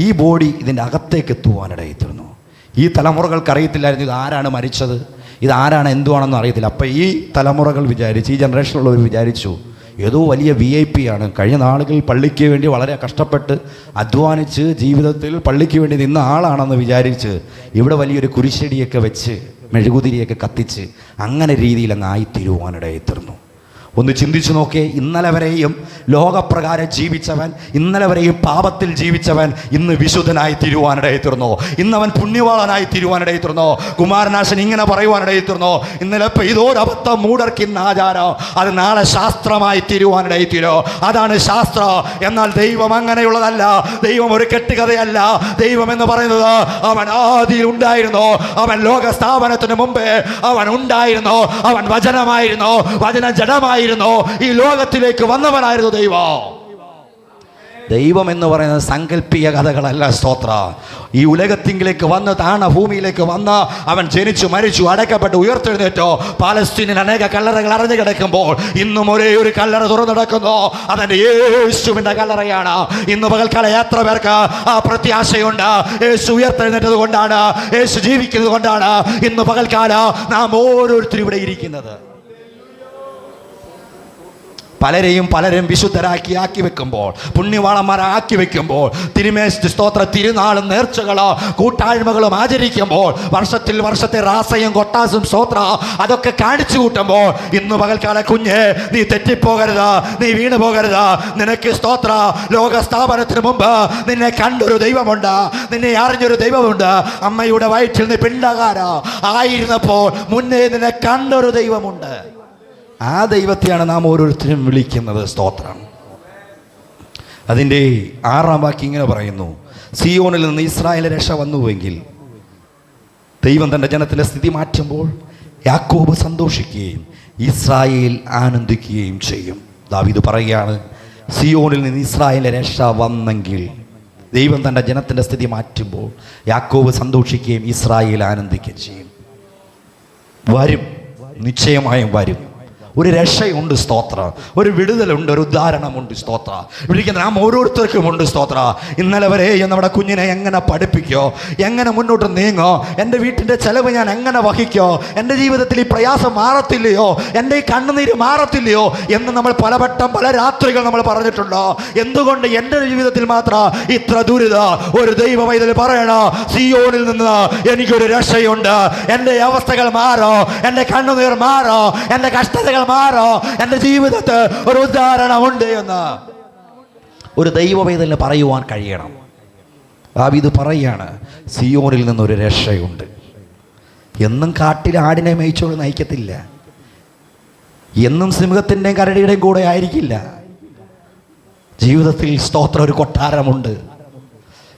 ഈ ബോഡി ഇതിൻ്റെ അകത്തേക്ക് എത്തുവാനിടയായി തീർന്നു. ഈ തലമുറകൾക്ക് അറിയത്തില്ലായിരുന്നു ഇതാരാണ് മരിച്ചത്, ഇതാരാണ് എന്തുവാണെന്ന് അറിയത്തില്ല. അപ്പം ഈ തലമുറകൾ വിചാരിച്ചു, ഈ ജനറേഷനിലുള്ളവർ വിചാരിച്ചു ഏതോ വലിയ VIP ആണ്. കഴിഞ്ഞ നാളുകളിൽ പള്ളിക്ക് വേണ്ടി വളരെ കഷ്ടപ്പെട്ട് അധ്വാനിച്ച് ജീവിതത്തിൽ പള്ളിക്ക് വേണ്ടി നിന്ന ആളാണെന്ന് വിചാരിച്ച് ഇവിടെ വലിയൊരു കുരിശടിയൊക്കെ വെച്ച് മെഴുകുതിരിയൊക്കെ കത്തിച്ച് അങ്ങനെ രീതിയിൽ അങ്ങ് ആയിത്തീരുവാനിടയിൽ തീർന്നു. ഒന്ന് ചിന്തിച്ചു നോക്കേ, ഇന്നലെ വരെയും ലോകപ്രകാരം ജീവിച്ചവൻ, ഇന്നലെ വരെയും പാപത്തിൽ ജീവിച്ചവൻ ഇന്ന് വിശുദ്ധനായി തീരുവാനിടയിൽ തീർന്നു. ഇന്നവൻ പുണ്യവാളനായി തീരുവാനിടയിൽ തീർന്നു. കുമാരനാശൻ ഇങ്ങനെ പറയുവാനിടയിൽ തീർന്നു, ഇന്നലെ പെയ്തോരബദ്ധം മൂടർക്കുന്ന ആചാരം അത് നാളെ ശാസ്ത്രമായി തീരുവാനിടയിൽ തീരും. അതാണ് ശാസ്ത്രം. എന്നാൽ ദൈവം അങ്ങനെയുള്ളതല്ല. ദൈവം ഒരു കെട്ടുകഥയല്ല. ദൈവം എന്ന് പറയുന്നത് അവൻ ആദിയിൽ ഉണ്ടായിരുന്നു. അവൻ ലോക സ്ഥാപനത്തിന് മുമ്പേ അവൻ ഉണ്ടായിരുന്നു. അവൻ വചനമായിരുന്നു. വചനം ജഡമായിരുന്നു. ഈ ലോകത്തിലേക്ക് വന്നവനായിരുന്നു ദൈവം എന്ന് പറയുന്നത് സങ്കല്പിക കഥകളല്ല. സ്തോത്ര. ഈ ഉലകത്തിങ്കിലേക്ക് വന്ന് ഭൂമിയിലേക്ക് വന്ന് അവൻ ജനിച്ചു, മരിച്ചു, അടക്കപ്പെട്ട്, ഉയർത്തെഴുന്നേറ്റോ. പാലസ്തീനിൽ അനേക കല്ലറകൾ അറിഞ്ഞു കിടക്കുമ്പോൾ ഇന്നും ഒരേ ഒരു കല്ലറ തുറന്നെടുക്കുന്നു. അതെന്റെ യേശുവിന്റെ കല്ലറയാണ്. ഇന്ന് പകൽക്കാലം എത്ര പേർക്ക് ആ പ്രത്യാശയുണ്ട്? യേശു ഉയർത്തെഴുന്നേറ്റത് കൊണ്ടാണ്, യേശു ജീവിക്കുന്നത് കൊണ്ടാണ് ഇന്ന് പകൽക്കാലം നാം ഓരോരുത്തരും ഇവിടെ ഇരിക്കുന്നത്. പലരും വിശുദ്ധരാക്കി വെക്കുമ്പോൾ, പുണ്യവാളന്മാരാക്കി വെക്കുമ്പോൾ, സ്തോത്ര തിരുനാളും നേർച്ചകളോ കൂട്ടായ്മകളും ആചരിക്കുമ്പോൾ, വർഷത്തെ റാസയും കൊട്ടാസും സ്തോത്ര അതൊക്കെ കാണിച്ചു കൂട്ടുമ്പോൾ ഇന്ന് പകൽക്കാല കുഞ്ഞ് നീ തെറ്റിപ്പോകരുത്, നീ വീണു പോകരുത്. നിനക്ക് സ്തോത്ര ലോക സ്ഥാപനത്തിന് മുമ്പ് നിന്നെ കണ്ടൊരു ദൈവമുണ്ട്, നിന്നെ അറിഞ്ഞൊരു ദൈവമുണ്ട്. അമ്മയുടെ വയറ്റിൽ നീ പിണ്ടകാര ആയിരുന്നപ്പോൾ മുന്നേ നിന്നെ കണ്ടൊരു ദൈവമുണ്ട്. ആ ദൈവത്തെയാണ് നാം ഓരോരുത്തരും വിളിക്കുന്നത്. സ്തോത്രം. അതിൻ്റെ 6-ാം വാക്യം ഇങ്ങനെ പറയുന്നു, സിയോണിൽ നിന്ന് ഇസ്രായേലിന്റെ രക്ഷ വന്നുവെങ്കിൽ ദൈവം തൻ്റെ ജനത്തിൻ്റെ സ്ഥിതി മാറ്റുമ്പോൾ യാക്കോബ് സന്തോഷിക്കുകയും ഇസ്രായേൽ ആനന്ദിക്കുകയും ചെയ്യും. ദാവീദ് പറയുകയാണ്, സിയോണിൽ നിന്ന് ഇസ്രായേലിന്റെ രക്ഷ വന്നെങ്കിൽ ദൈവം തൻ്റെ ജനത്തിൻ്റെ സ്ഥിതി മാറ്റുമ്പോൾ യാക്കോബ് സന്തോഷിക്കുകയും ഇസ്രായേൽ ആനന്ദിക്കുകയും ചെയ്യും. വരും, നിശ്ചയമായും വരും. ഒരു രക്ഷയുണ്ട്. സ്തോത്ര. ഒരു വിടുതലുണ്ട്, ഒരു ഉദ്ധാരണമുണ്ട്. സ്തോത്ര. വിളിക്കുന്ന നാം ഓരോരുത്തർക്കുമുണ്ട്. സ്തോത്ര. ഇന്നലെ വരെ നമ്മുടെ കുഞ്ഞിനെ എങ്ങനെ പഠിപ്പിക്കോ, എങ്ങനെ മുന്നോട്ട് നീങ്ങോ, എൻ്റെ വീട്ടിൻ്റെ ചെലവ് ഞാൻ എങ്ങനെ വഹിക്കോ, എൻ്റെ ജീവിതത്തിൽ ഈ പ്രയാസം മാറത്തില്ലയോ, എൻ്റെ ഈ കണ്ണുനീര് മാറത്തില്ലയോ എന്ന് നമ്മൾ പല രാത്രികൾ നമ്മൾ പറഞ്ഞിട്ടുണ്ടോ? എന്തുകൊണ്ട് എൻ്റെ ജീവിതത്തിൽ മാത്രം ഇത്ര ദുരിത? ഒരു ദൈവ പൈതൽ പറയണോ, സിയോണിൽ നിന്ന് എനിക്കൊരു രക്ഷയുണ്ട്. എൻ്റെ അവസ്ഥകൾ മാറോ, എൻ്റെ കണ്ണുനീർ മാറോ, എൻ്റെ കഷ്ടതകൾ മാറോ, എൻ്റെ ജീവിതത്തിൽ ഒരു ഉദാഹരണമുണ്ട് എന്ന് ഒരു ദൈവവേദന പറയുവാൻ കഴിയണം. ദാവീദ് പറയാണ്, സിയോനിൽ നിന്നൊരു രക്ഷയുണ്ട്. എന്നും കാട്ടിൽ ആടിനെ മേയിച്ചോട് നയിക്കത്തില്ല, എന്നും സിംഹത്തിൻ്റെയും കരടിയുടെയും കൂടെ ആയിരിക്കില്ല. ജീവിതത്തിൽ സ്തോത്ര ഒരു കൊട്ടാരമുണ്ട്.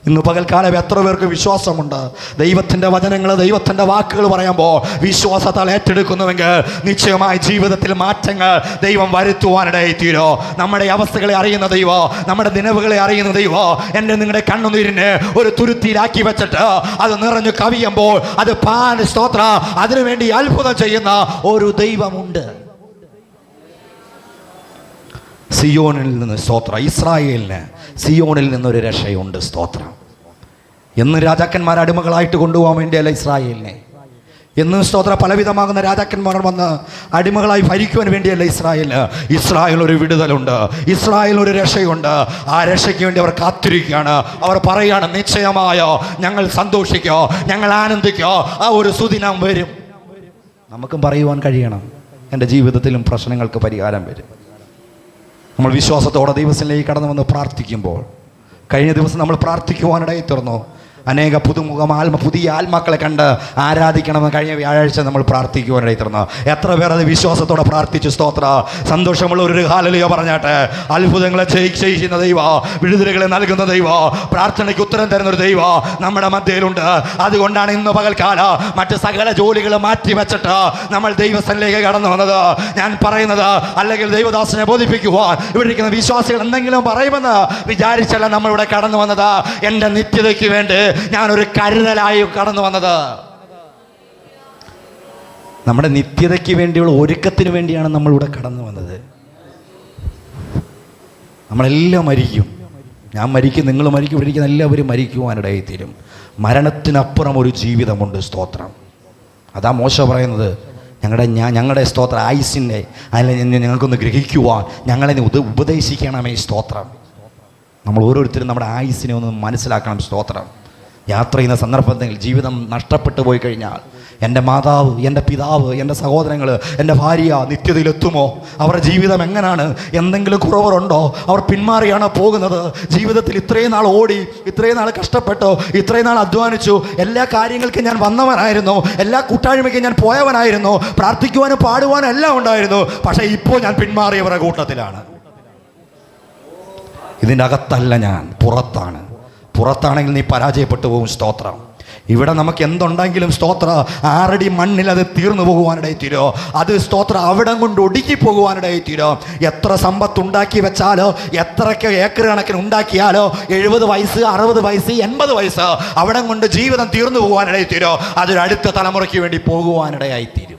ഇന്ന് പകൽക്കാലം എത്ര പേർക്ക് വിശ്വാസമുണ്ട്? ദൈവത്തിൻ്റെ വചനങ്ങൾ, ദൈവത്തിൻ്റെ വാക്കുകൾ പറയുമ്പോൾ വിശ്വാസത്താൽ ഏറ്റെടുക്കുന്നുവെങ്കിൽ നിശ്ചയമായി ജീവിതത്തിൽ മാറ്റങ്ങൾ ദൈവം വരുത്തുവാനിടയായി തീരോ. നമ്മുടെ അവസ്ഥകളെ അറിയുന്ന ദൈവോ, നമ്മുടെ നിലവുകളെ അറിയുന്ന ദൈവോ, എൻ്റെ നിങ്ങളുടെ കണ്ണുനീരിനെ ഒരു തുരുത്തിയിലാക്കി വെച്ചിട്ട് അത് നിറഞ്ഞു കവിയുമ്പോൾ അത് സ്തോത്ര അതിനുവേണ്ടി അത്ഭുതം ചെയ്യുന്ന ഒരു ദൈവമുണ്ട്. സിയോനിൽ നിന്ന് സ്തോത്ര, ഇസ്രായേലിന് സിയോണിൽ നിന്നൊരു രക്ഷയുണ്ട്. സ്തോത്രം. എന്ന് രാജാക്കന്മാർ അടിമകളായിട്ട് കൊണ്ടുപോകാൻ വേണ്ടിയല്ല ഇസ്രായേലിനെ, എന്നും സ്തോത്ര പലവിധമാകുന്ന രാജാക്കന്മാർ വന്ന് അടിമകളായി ഭരിക്കുവാൻ വേണ്ടിയല്ല ഇസ്രായേൽ ഒരു വിടുതലുണ്ട്, ഇസ്രായേൽ ഒരു രക്ഷയുണ്ട്. ആ രക്ഷയ്ക്ക് വേണ്ടി അവർ കാത്തിരിക്കുകയാണ്. അവർ പറയുകയാണ്, നിശ്ചയമായോ ഞങ്ങൾ സന്തോഷിക്കോ, ഞങ്ങൾ ആനന്ദിക്കോ, ആ ഒരു സുദിനം വരും. നമുക്കും പറയുവാൻ കഴിയണം, എൻ്റെ ജീവിതത്തിലും പ്രശ്നങ്ങൾക്ക് പരിഹാരം വരും. നമ്മൾ വിശ്വാസത്തോടെ ദൈവത്തിലേക്ക് കടന്നു വന്ന് പ്രാർത്ഥിക്കുമ്പോൾ, കഴിഞ്ഞ ദിവസം നമ്മൾ പ്രാർത്ഥിക്കുവാനിടയിൽ തീർന്നു. അനേക പുതിയ ആത്മാക്കളെ കണ്ട് ആരാധിക്കണമെന്ന് കഴിഞ്ഞ വ്യാഴാഴ്ച നമ്മൾ പ്രാർത്ഥിക്കുവാനിടയിൽ തീർന്നു. എത്ര പേർ അത് വിശ്വാസത്തോടെ പ്രാർത്ഥിച്ചു? സ്തോത്ര. സന്തോഷമുള്ള ഒരു ഹല്ലേലൂയ പറഞ്ഞാട്ടെ. അത്ഭുതങ്ങളെ ചെയ്യുന്ന ദൈവ, വിടുതലുകളെ നൽകുന്ന ദൈവ, പ്രാർത്ഥനയ്ക്ക് ഉത്തരം തരുന്ന ഒരു ദൈവ നമ്മുടെ മധ്യയിലുണ്ട്. അതുകൊണ്ടാണ് ഇന്ന് പകൽക്കാല മറ്റ് സകല ജോലികൾ മാറ്റി വെച്ചിട്ട് നമ്മൾ ദൈവസ്ഥനിലേക്ക് കടന്നു വന്നത്. ഞാൻ പറയുന്നത്, അല്ലെങ്കിൽ ദൈവദാസനെ ബോധിപ്പിക്കുവാൻ ഇവിടെ ഇരിക്കുന്ന വിശ്വാസികൾ എന്തെങ്കിലും പറയുമെന്ന് വിചാരിച്ചല്ല നമ്മളിവിടെ കടന്നു വന്നത്. എൻ്റെ നിത്യതയ്ക്ക് വേണ്ടി ഞാനൊരു കരുതലായി കടന്നു വന്നത്. നമ്മുടെ നിത്യതയ്ക്ക് വേണ്ടിയുള്ള ഒരുക്കത്തിന് വേണ്ടിയാണ് നമ്മളിവിടെ കടന്നു വന്നത്. നമ്മളെല്ലാം മരിക്കും. ഞാൻ മരിക്കും, നിങ്ങൾ മരിക്കും, ഇവിടെ ഇരിക്കുന്ന എല്ലാവരും മരിക്കുവാനിടയിൽ തീരും. മരണത്തിനപ്പുറം ഒരു ജീവിതമുണ്ട്. സ്തോത്രം. അതാ മോശ പറയുന്നത്, ഞങ്ങളുടെ സ്തോത്ര ആയുസിൻ്റെ അതിൽ ഞങ്ങൾക്കൊന്ന് ഗ്രഹിക്കുവാൻ ഞങ്ങളെ ഉപദേശിക്കണമേ. സ്തോത്രം. നമ്മൾ ഓരോരുത്തരും നമ്മുടെ ആയുസിനെ ഒന്ന് മനസ്സിലാക്കണം. സ്തോത്രം. യാത്ര ചെയ്യുന്ന സന്ദർഭത്തിൽ ജീവിതം നഷ്ടപ്പെട്ടു പോയി കഴിഞ്ഞാൽ, എൻ്റെ മാതാവ്, എൻ്റെ പിതാവ്, എൻ്റെ സഹോദരങ്ങൾ, എൻ്റെ ഭാര്യ നിത്യതയിലെത്തുമോ? അവരുടെ ജീവിതം എങ്ങനെയാണ്? എന്തെങ്കിലും കുറവുണ്ടോ? അവർ പിന്മാറിയാണോ പോകുന്നത്? ജീവിതത്തിൽ ഇത്രയും നാൾ ഓടി, ഇത്രയും നാൾ കഷ്ടപ്പെട്ടു, ഇത്രയും നാൾ അധ്വാനിച്ചു, എല്ലാ കാര്യങ്ങൾക്കും ഞാൻ വന്നവനായിരുന്നു, എല്ലാ കൂട്ടായ്മയ്ക്കും ഞാൻ പോയവനായിരുന്നു, പ്രാർത്ഥിക്കുവാനും പാടുവാനും എല്ലാം ഉണ്ടായിരുന്നു. പക്ഷേ ഇപ്പോൾ ഞാൻ പിന്മാറിയവരുടെ കൂട്ടത്തിലാണ്. ഇതിൻ്റെ അകത്തല്ല, ഞാൻ പുറത്താണ്. പുറത്താണെങ്കിൽ നീ പരാജയപ്പെട്ടു പോകും. സ്തോത്രം. ഇവിടെ നമുക്ക് എന്തുണ്ടെങ്കിലും സ്തോത്ര 6 അടി മണ്ണിൽ അത് തീർന്നു പോകുവാനിടയിൽ തീരോ, അത് സ്തോത്ര അവിടം കൊണ്ട് ഒടുക്കി പോകുവാനിടയിൽ തീരോ. എത്ര സമ്പത്ത് ഉണ്ടാക്കി വെച്ചാലോ, എത്രയൊക്കെ ഏക്കർ കണക്കിന് ഉണ്ടാക്കിയാലോ, 70 വയസ്സ്, 60 വയസ്സ്, 80 വയസ്സ് അവിടം കൊണ്ട് ജീവിതം തീർന്നു പോകുവാനിടയിൽ തീരോ. അതൊരു അടുത്ത തലമുറയ്ക്ക് വേണ്ടി പോകുവാനിടയായി തീരും.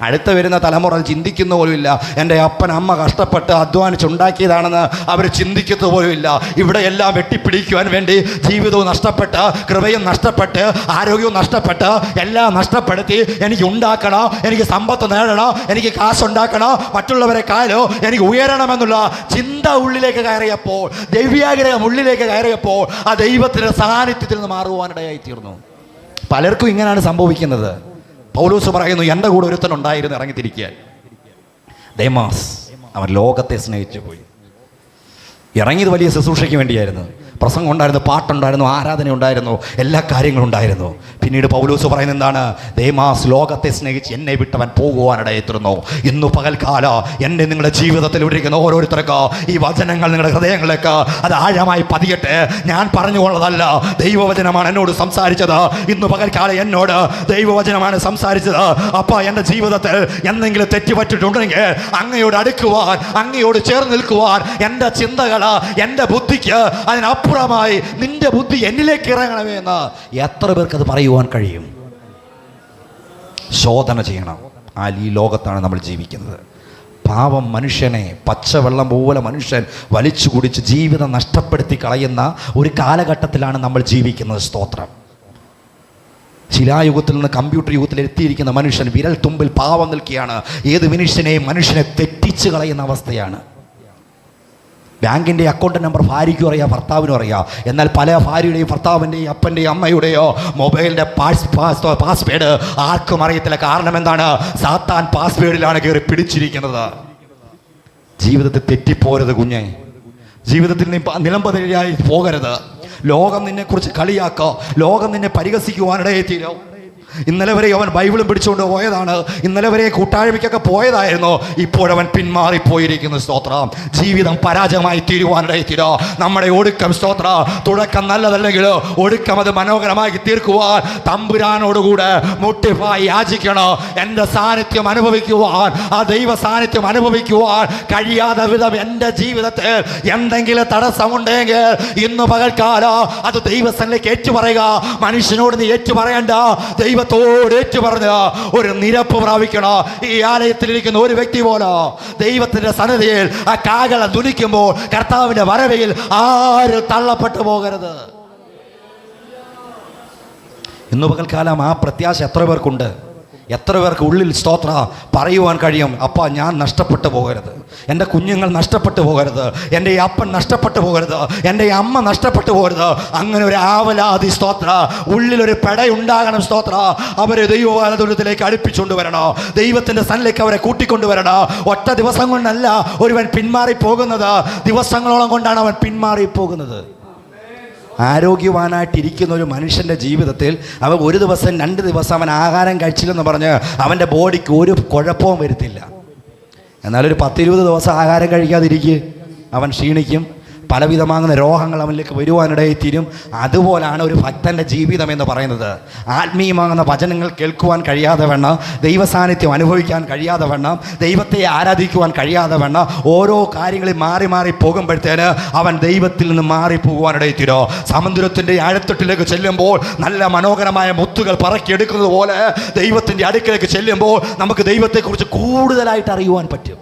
അടുത്ത വരുന്ന തലമുറ ചിന്തിക്കുന്ന പോലുമില്ല. എൻ്റെ അപ്പൻ അമ്മ കഷ്ടപ്പെട്ട് അധ്വാനിച്ചുണ്ടാക്കിയതാണെന്ന് അവർ ചിന്തിക്കുന്ന പോലുമില്ല. ഇവിടെ എല്ലാം വെട്ടിപ്പിടിക്കുവാൻ വേണ്ടി ജീവിതവും നഷ്ടപ്പെട്ട്, കൃപയും നഷ്ടപ്പെട്ട്, ആരോഗ്യവും നഷ്ടപ്പെട്ട്, എല്ലാം നഷ്ടപ്പെടുത്തി എനിക്ക് ഉണ്ടാക്കണം, എനിക്ക് സമ്പത്ത് നേടണം, എനിക്ക് കാശുണ്ടാക്കണം, മറ്റുള്ളവരെക്കാളോ എനിക്ക് ഉയരണമെന്നുള്ള ചിന്ത ഉള്ളിലേക്ക് കയറിയപ്പോൾ, ദൈവ്യാഗ്രഹം ഉള്ളിലേക്ക് കയറിയപ്പോൾ ആ ദൈവത്തിൻ്റെ സാന്നിധ്യത്തിൽ നിന്ന് മാറുവാനിടയായി തീർന്നു. പലർക്കും ഇങ്ങനെയാണ് സംഭവിക്കുന്നത്. പൗലോസ് പറയുന്നു, എൻ്റെ കൂടെ ഒരുത്തനുണ്ടായിരുന്നു ഇറങ്ങിത്തിരിക്കാൻ, ദേമാസ്. അവൻ ലോകത്തെ സ്നേഹിച്ചു പോയി. ഇറങ്ങിയത് വലിയ ശുശ്രൂഷയ്ക്ക് വേണ്ടിയായിരുന്നു. പ്രസംഗം ഉണ്ടായിരുന്നു, പാട്ടുണ്ടായിരുന്നു, ആരാധന ഉണ്ടായിരുന്നു, എല്ലാ കാര്യങ്ങളും ഉണ്ടായിരുന്നു. പിന്നീട് പൗലോസ് പറയുന്നത് എന്താണ്? ദേമാസ് ലോകത്തെ സ്നേഹിച്ച് എന്നെ വിട്ടവൻ പോകുവാനിടയെത്തുന്നു. ഇന്നു പകൽക്കാല എൻ്റെ നിങ്ങളുടെ ജീവിതത്തിൽ ഇരിക്കുന്ന ഓരോരുത്തർക്ക് ഈ വചനങ്ങൾ നിങ്ങളുടെ ഹൃദയങ്ങളിലേക്ക് അത് ആഴമായി പതിയട്ടെ. ഞാൻ പറഞ്ഞുകൊള്ളതല്ല, ദൈവവചനമാണ് എന്നോട് സംസാരിച്ചത്. ഇന്നു പകൽക്കാല എന്നോട് ദൈവവചനമാണ് സംസാരിച്ചത്. അപ്പോൾ എൻ്റെ ജീവിതത്തിൽ എന്തെങ്കിലും തെറ്റുപറ്റിട്ടുണ്ടെങ്കിൽ അങ്ങയോട് അടുക്കുവാൻ, അങ്ങയോട് ചേർന്ന് നിൽക്കുവാൻ എൻ്റെ ചിന്തകൾ, എൻ്റെ ബുദ്ധിക്ക് അതിനപ്പുറമായി നിന്റെ ബുദ്ധി എന്നിലേക്ക് ഇറങ്ങണമേ എന്ന് എത്ര പേർക്ക് അത് പറയുവാൻ കഴിയും? ശോധന ചെയ്യണം. ഈ ലോകത്താണ് നമ്മൾ ജീവിക്കുന്നത്. പാവം മനുഷ്യനെ പച്ചവെള്ളം പോലെ മനുഷ്യൻ വലിച്ചു കുടിച്ച് ജീവിതം നഷ്ടപ്പെടുത്തി കളയുന്ന ഒരു കാലഘട്ടത്തിലാണ് നമ്മൾ ജീവിക്കുന്നത്. സ്തോത്രം. ശിലായുഗത്തിൽ നിന്ന് കമ്പ്യൂട്ടർ യുഗത്തിൽ എത്തിയിരിക്കുന്ന മനുഷ്യൻ വിരൽ തുമ്പിൽ പാവം നിൽക്കുകയാണ്. ഏത് മനുഷ്യനെ തെറ്റിച്ച് കളയുന്ന അവസ്ഥയാണ്. ബാങ്കിൻ്റെ അക്കൗണ്ട് നമ്പർ ഭാര്യയ്ക്കും അറിയാം, ഭർത്താവിനും അറിയാം. എന്നാൽ പല ഭാര്യയുടെയും ഭർത്താവിൻ്റെയും അപ്പൻ്റെയും അമ്മയുടെയോ മൊബൈലിൻ്റെ പാസ്വേഡ് ആർക്കും അറിയത്തില്ല. കാരണം എന്താണ്? സാത്താൻ പാസ്വേഡിലാണ് കയറി പിടിച്ചിരിക്കുന്നത്. ജീവിതത്തിൽ തെറ്റിപ്പോരുത് കുഞ്ഞെ. ജീവിതത്തിൽ നീ നിലംപതിരായി പോകരുത്. ലോകം നിന്നെക്കുറിച്ച് കളിയാക്കോ, ലോകം നിന്നെ പരിഹസിക്കുവാനിടയിൽ തീരോ. ഇന്നലെ വരെ അവൻ ബൈബിളും പിടിച്ചുകൊണ്ട് പോയതാണ്, ഇന്നലെ വരെ കൂട്ടായ്മയ്ക്കൊക്കെ പോയതായിരുന്നു. ഇപ്പോഴവൻ പിന്മാറിപ്പോയിരിക്കുന്നു. സ്തോത്രം. ജീവിതം പരാജയമായി തീരുവാനിടയിൽ തീരോ. നമ്മുടെ ഒടുക്കം, സ്തോത്ര, തുടക്കം നല്ലതല്ലെങ്കിലോ ഒടുക്കം അത് മനോഹരമായി തീർക്കുവാൻ തമ്പുരാനോടുകൂടെ മുട്ടിപ്പായി യാചിക്കണോ. എൻ്റെ സാന്നിധ്യം അനുഭവിക്കുവാൻ, ആ ദൈവ സാന്നിധ്യം അനുഭവിക്കുവാൻ കഴിയാത്ത വിധം എൻ്റെ ജീവിതത്തിൽ എന്തെങ്കിലും തടസ്സമുണ്ടെങ്കിൽ ഇന്ന് പകൽക്കാലം അത് ദൈവസ്ഥനിലേക്ക് ഏറ്റുപറയുക. മനുഷ്യനോട് നീ ഏറ്റുപറയണ്ട, ദൈവത്തോട് ഏറ്റുപറഞ്ഞ ഒരു നിരപ്പ് പ്രാപിക്കണം. ഈ ആലയത്തിലിരിക്കുന്ന ഒരു വ്യക്തി പോലെ ദൈവത്തിന്റെ സന്നിധിയിൽ ആ കാകള ധുനിക്കുമ്പോൾ കർത്താവിന്റെ വരവയിൽ ആരും തള്ളപ്പെട്ടു പോകരുത്. ഇന്ന് പകൽക്കാലം ആ പ്രത്യാശ എത്ര പേർക്കുണ്ട്? എത്ര പേർക്ക് ഉള്ളിൽ സ്തോത്ര പറയുവാൻ കഴിയും, അപ്പാ ഞാൻ നഷ്ടപ്പെട്ടു പോകരുത്, എൻ്റെ കുഞ്ഞുങ്ങൾ നഷ്ടപ്പെട്ടു പോകരുത്, എൻ്റെ ഈ അപ്പൻ നഷ്ടപ്പെട്ടു പോകരുത്, എൻ്റെ ഈ അമ്മ നഷ്ടപ്പെട്ടു പോകരുത്. അങ്ങനെ ഒരു ആവലാതി സ്തോത്ര, ഉള്ളിലൊരു പെടയുണ്ടാകണം സ്തോത്ര. അവരെ ദൈവവാദത്തിലേക്ക് അടുപ്പിച്ചുകൊണ്ട് വരണോ, ദൈവത്തിൻ്റെ സന്നിധിയിലേക്ക് അവരെ കൂട്ടിക്കൊണ്ടുവരണോ. ഒറ്റ ദിവസം കൊണ്ടല്ല ഒരുവൻ പിന്മാറി പോകുന്നത്, ദിവസങ്ങളോളം കൊണ്ടാണ് അവൻ പിന്മാറി പോകുന്നത്. ആരോഗ്യവാനായിട്ടിരിക്കുന്ന ഒരു മനുഷ്യൻ്റെ ജീവിതത്തിൽ അവൻ ഒരു ദിവസം 2 ദിവസം അവൻ ആഹാരം കഴിച്ചില്ലെന്ന് പറഞ്ഞ് അവൻ്റെ ബോഡിക്ക് ഒരു കുഴപ്പവും വരുത്തില്ല. എന്നാലൊരു 10-20 ദിവസം ആഹാരം കഴിക്കാതിരിക്കുക, അവൻ ക്ഷീണിക്കും, പലവിധമാകുന്ന രോഗങ്ങൾ അവനിലേക്ക് വരുവാനിടയിത്തീരും. അതുപോലാണ് ഒരു ഭക്തൻ്റെ ജീവിതം എന്ന് പറയുന്നത്. ആത്മീയമാകുന്ന വചനങ്ങൾ കേൾക്കുവാൻ കഴിയാതെ വണ്ണം, ദൈവസാന്നിധ്യം അനുഭവിക്കാൻ കഴിയാതെ വണ്ണം, ദൈവത്തെ ആരാധിക്കുവാൻ കഴിയാതെ വണ്ണം, ഓരോ കാര്യങ്ങളിൽ മാറി മാറി പോകുമ്പോഴത്തേന് അവൻ ദൈവത്തിൽ നിന്ന് മാറിപ്പോകുവാനിടയിത്തീരോ. സമുദ്രത്തിൻ്റെ ആഴത്തൊട്ടിലേക്ക് ചെല്ലുമ്പോൾ നല്ല മനോഹരമായ മുത്തുകൾ പറക്കിയെടുക്കുന്നത് പോലെ ദൈവത്തിൻ്റെ അടുക്കിലേക്ക് ചെല്ലുമ്പോൾ നമുക്ക് ദൈവത്തെക്കുറിച്ച് കൂടുതലായിട്ട് അറിയുവാൻ പറ്റും.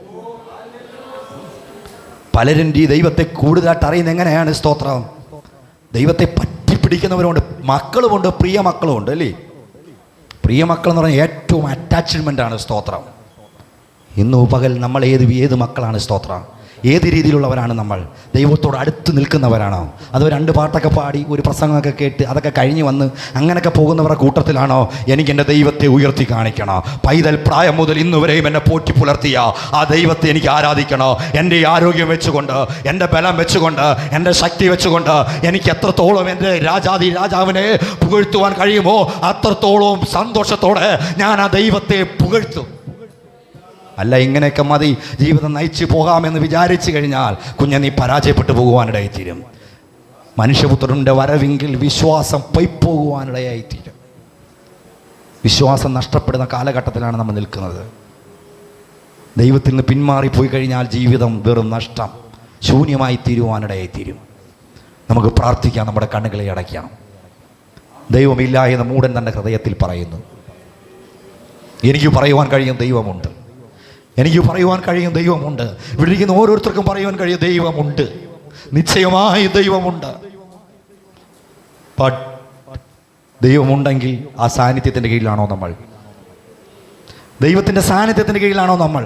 പലരും ഈ ദൈവത്തെ കൂടുതലായിട്ട് അറിയുന്നത് എങ്ങനെയാണ് സ്തോത്രം? ദൈവത്തെ പറ്റിപ്പിടിക്കുന്നവരുണ്ട്, മക്കളുമുണ്ട്, പ്രിയ മക്കളുമുണ്ട് അല്ലേ? പ്രിയ മക്കൾ എന്ന് പറഞ്ഞാൽ ഏറ്റവും അറ്റാച്ച്മെൻ്റാണ് സ്തോത്രം. ഇന്ന് പകൽ നമ്മൾ ഏത് മക്കളാണ് സ്തോത്രം? ഏത് രീതിയിലുള്ളവരാണ് നമ്മൾ? ദൈവത്തോട് അടുത്ത് നിൽക്കുന്നവരാണോ? അതോ 2 പാട്ടൊക്കെ പാടി ഒരു പ്രസംഗമൊക്കെ കേട്ട് അതൊക്കെ കഴിഞ്ഞ് വന്ന് അങ്ങനെയൊക്കെ പോകുന്നവരുടെ കൂട്ടത്തിലാണോ? എനിക്ക് എൻ്റെ ദൈവത്തെ ഉയർത്തി കാണിക്കണം, പൈതൽ പ്രായം മുതൽ ഇന്ന് വരെയും എന്നെ പോറ്റി പുലർത്തിയ ആ ദൈവത്തെ എനിക്ക് ആരാധിക്കണോ. എൻ്റെ ആരോഗ്യം വെച്ചുകൊണ്ട്, എൻ്റെ ബലം വെച്ചുകൊണ്ട്, എൻ്റെ ശക്തി വെച്ചുകൊണ്ട് എനിക്ക് എത്രത്തോളം എൻ്റെ രാജാവിനെ പുകഴ്ത്തുവാൻ കഴിയുമോ അത്രത്തോളം സന്തോഷത്തോടെ ഞാൻ ആ ദൈവത്തെ പുകഴ്ത്തും. അല്ല ഇങ്ങനെയൊക്കെ മതി ജീവിതം നയിച്ചു പോകാമെന്ന് വിചാരിച്ചു കഴിഞ്ഞാൽ നീ പരാജയപ്പെട്ടു പോകുവാനിടയായിത്തീരും. മനുഷ്യപുത്രൻ്റെ വരവിങ്കിൽ വിശ്വാസം പൊയ്പോകുവാനിടയായിത്തീരും. വിശ്വാസം നഷ്ടപ്പെടുന്ന കാലഘട്ടത്തിലാണ് നമ്മൾ നിൽക്കുന്നത്. ദൈവത്തിൽ നിന്ന് പിന്മാറിപ്പോയി കഴിഞ്ഞാൽ ജീവിതം വെറും നഷ്ടം, ശൂന്യമായി തീരുവാനിടയായിത്തീരും. നമുക്ക് പ്രാർത്ഥിക്കാം, നമ്മുടെ കണ്ണുകളെ അടയ്ക്കാം. ദൈവമില്ല എന്ന് മൂടൻ തൻ്റെ ഹൃദയത്തിൽ പറയുന്നു. എനിക്ക് പറയുവാൻ കഴിയും ദൈവമുണ്ട്, എനിക്ക് പറയുവാൻ കഴിയും ദൈവമുണ്ട്. ഇവിടെ ഇരിക്കുന്ന ഓരോരുത്തർക്കും പറയുവാൻ കഴിയും ദൈവമുണ്ട്, നിശ്ചയമായി ദൈവമുണ്ട്. ബട്ട് ദൈവമുണ്ടെങ്കിൽ ആ സാന്നിധ്യത്തിൻ്റെ കീഴിലാണോ നമ്മൾ? ദൈവത്തിൻ്റെ സാന്നിധ്യത്തിൻ്റെ കീഴിലാണോ നമ്മൾ?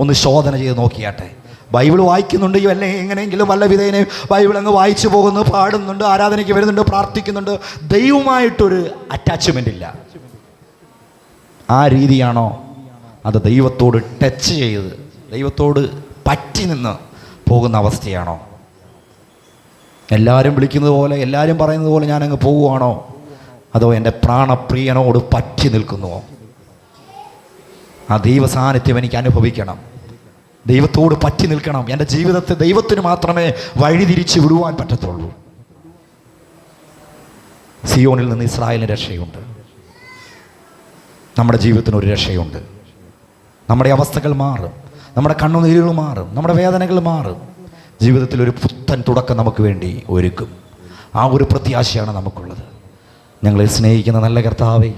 ഒന്ന് ശോധന ചെയ്ത് നോക്കിയാട്ടെ. ബൈബിൾ വായിക്കുന്നുണ്ട്, അല്ലെങ്കിൽ എങ്ങനെയെങ്കിലും വല്ല വിധേനെ ബൈബിൾ അങ്ങ് വായിച്ചു പോകുന്നു, പാടുന്നുണ്ട്, ആരാധനയ്ക്ക് വരുന്നുണ്ട്, പ്രാർത്ഥിക്കുന്നുണ്ട്, ദൈവമായിട്ടൊരു അറ്റാച്ച്മെൻ്റ് ഇല്ല. ആ രീതിയാണോ? അത് ദൈവത്തോട് ടച്ച് ചെയ്ത് ദൈവത്തോട് പറ്റി നിന്ന് പോകുന്ന അവസ്ഥയാണോ? എല്ലാവരും വിളിക്കുന്നത് പോലെ, എല്ലാവരും പറയുന്നത് പോലെ ഞാനങ്ങ് പോവുകയാണോ? അതോ എൻ്റെ പ്രാണപ്രിയനോട് പറ്റി നിൽക്കുന്നുവോ? ആ ദൈവ സാന്നിധ്യം എനിക്ക് അനുഭവിക്കണം, ദൈവത്തോട് പറ്റി നിൽക്കണം. എൻ്റെ ജീവിതത്തെ ദൈവത്തിന് മാത്രമേ വഴിതിരിച്ച് വിടുവാൻ പറ്റത്തുള്ളൂ. സിയോണിൽ നിന്ന് ഇസ്രായേലിന് രക്ഷയുണ്ട്, നമ്മുടെ ജീവിതത്തിനൊരു രക്ഷയുണ്ട്. നമ്മുടെ അവസ്ഥകൾ മാറും, നമ്മുടെ കണ്ണുനീരുകൾ മാറും, നമ്മുടെ വേദനകൾ മാറും. ജീവിതത്തിൽ ഒരു പുത്തൻ തുടക്കം നമുക്ക് വേണ്ടി ഒരുക്കും. ആ ഒരു പ്രത്യാശയാണ് നമുക്കുള്ളത്. ഞങ്ങളെ സ്നേഹിക്കുന്ന നല്ല കർത്താവേ,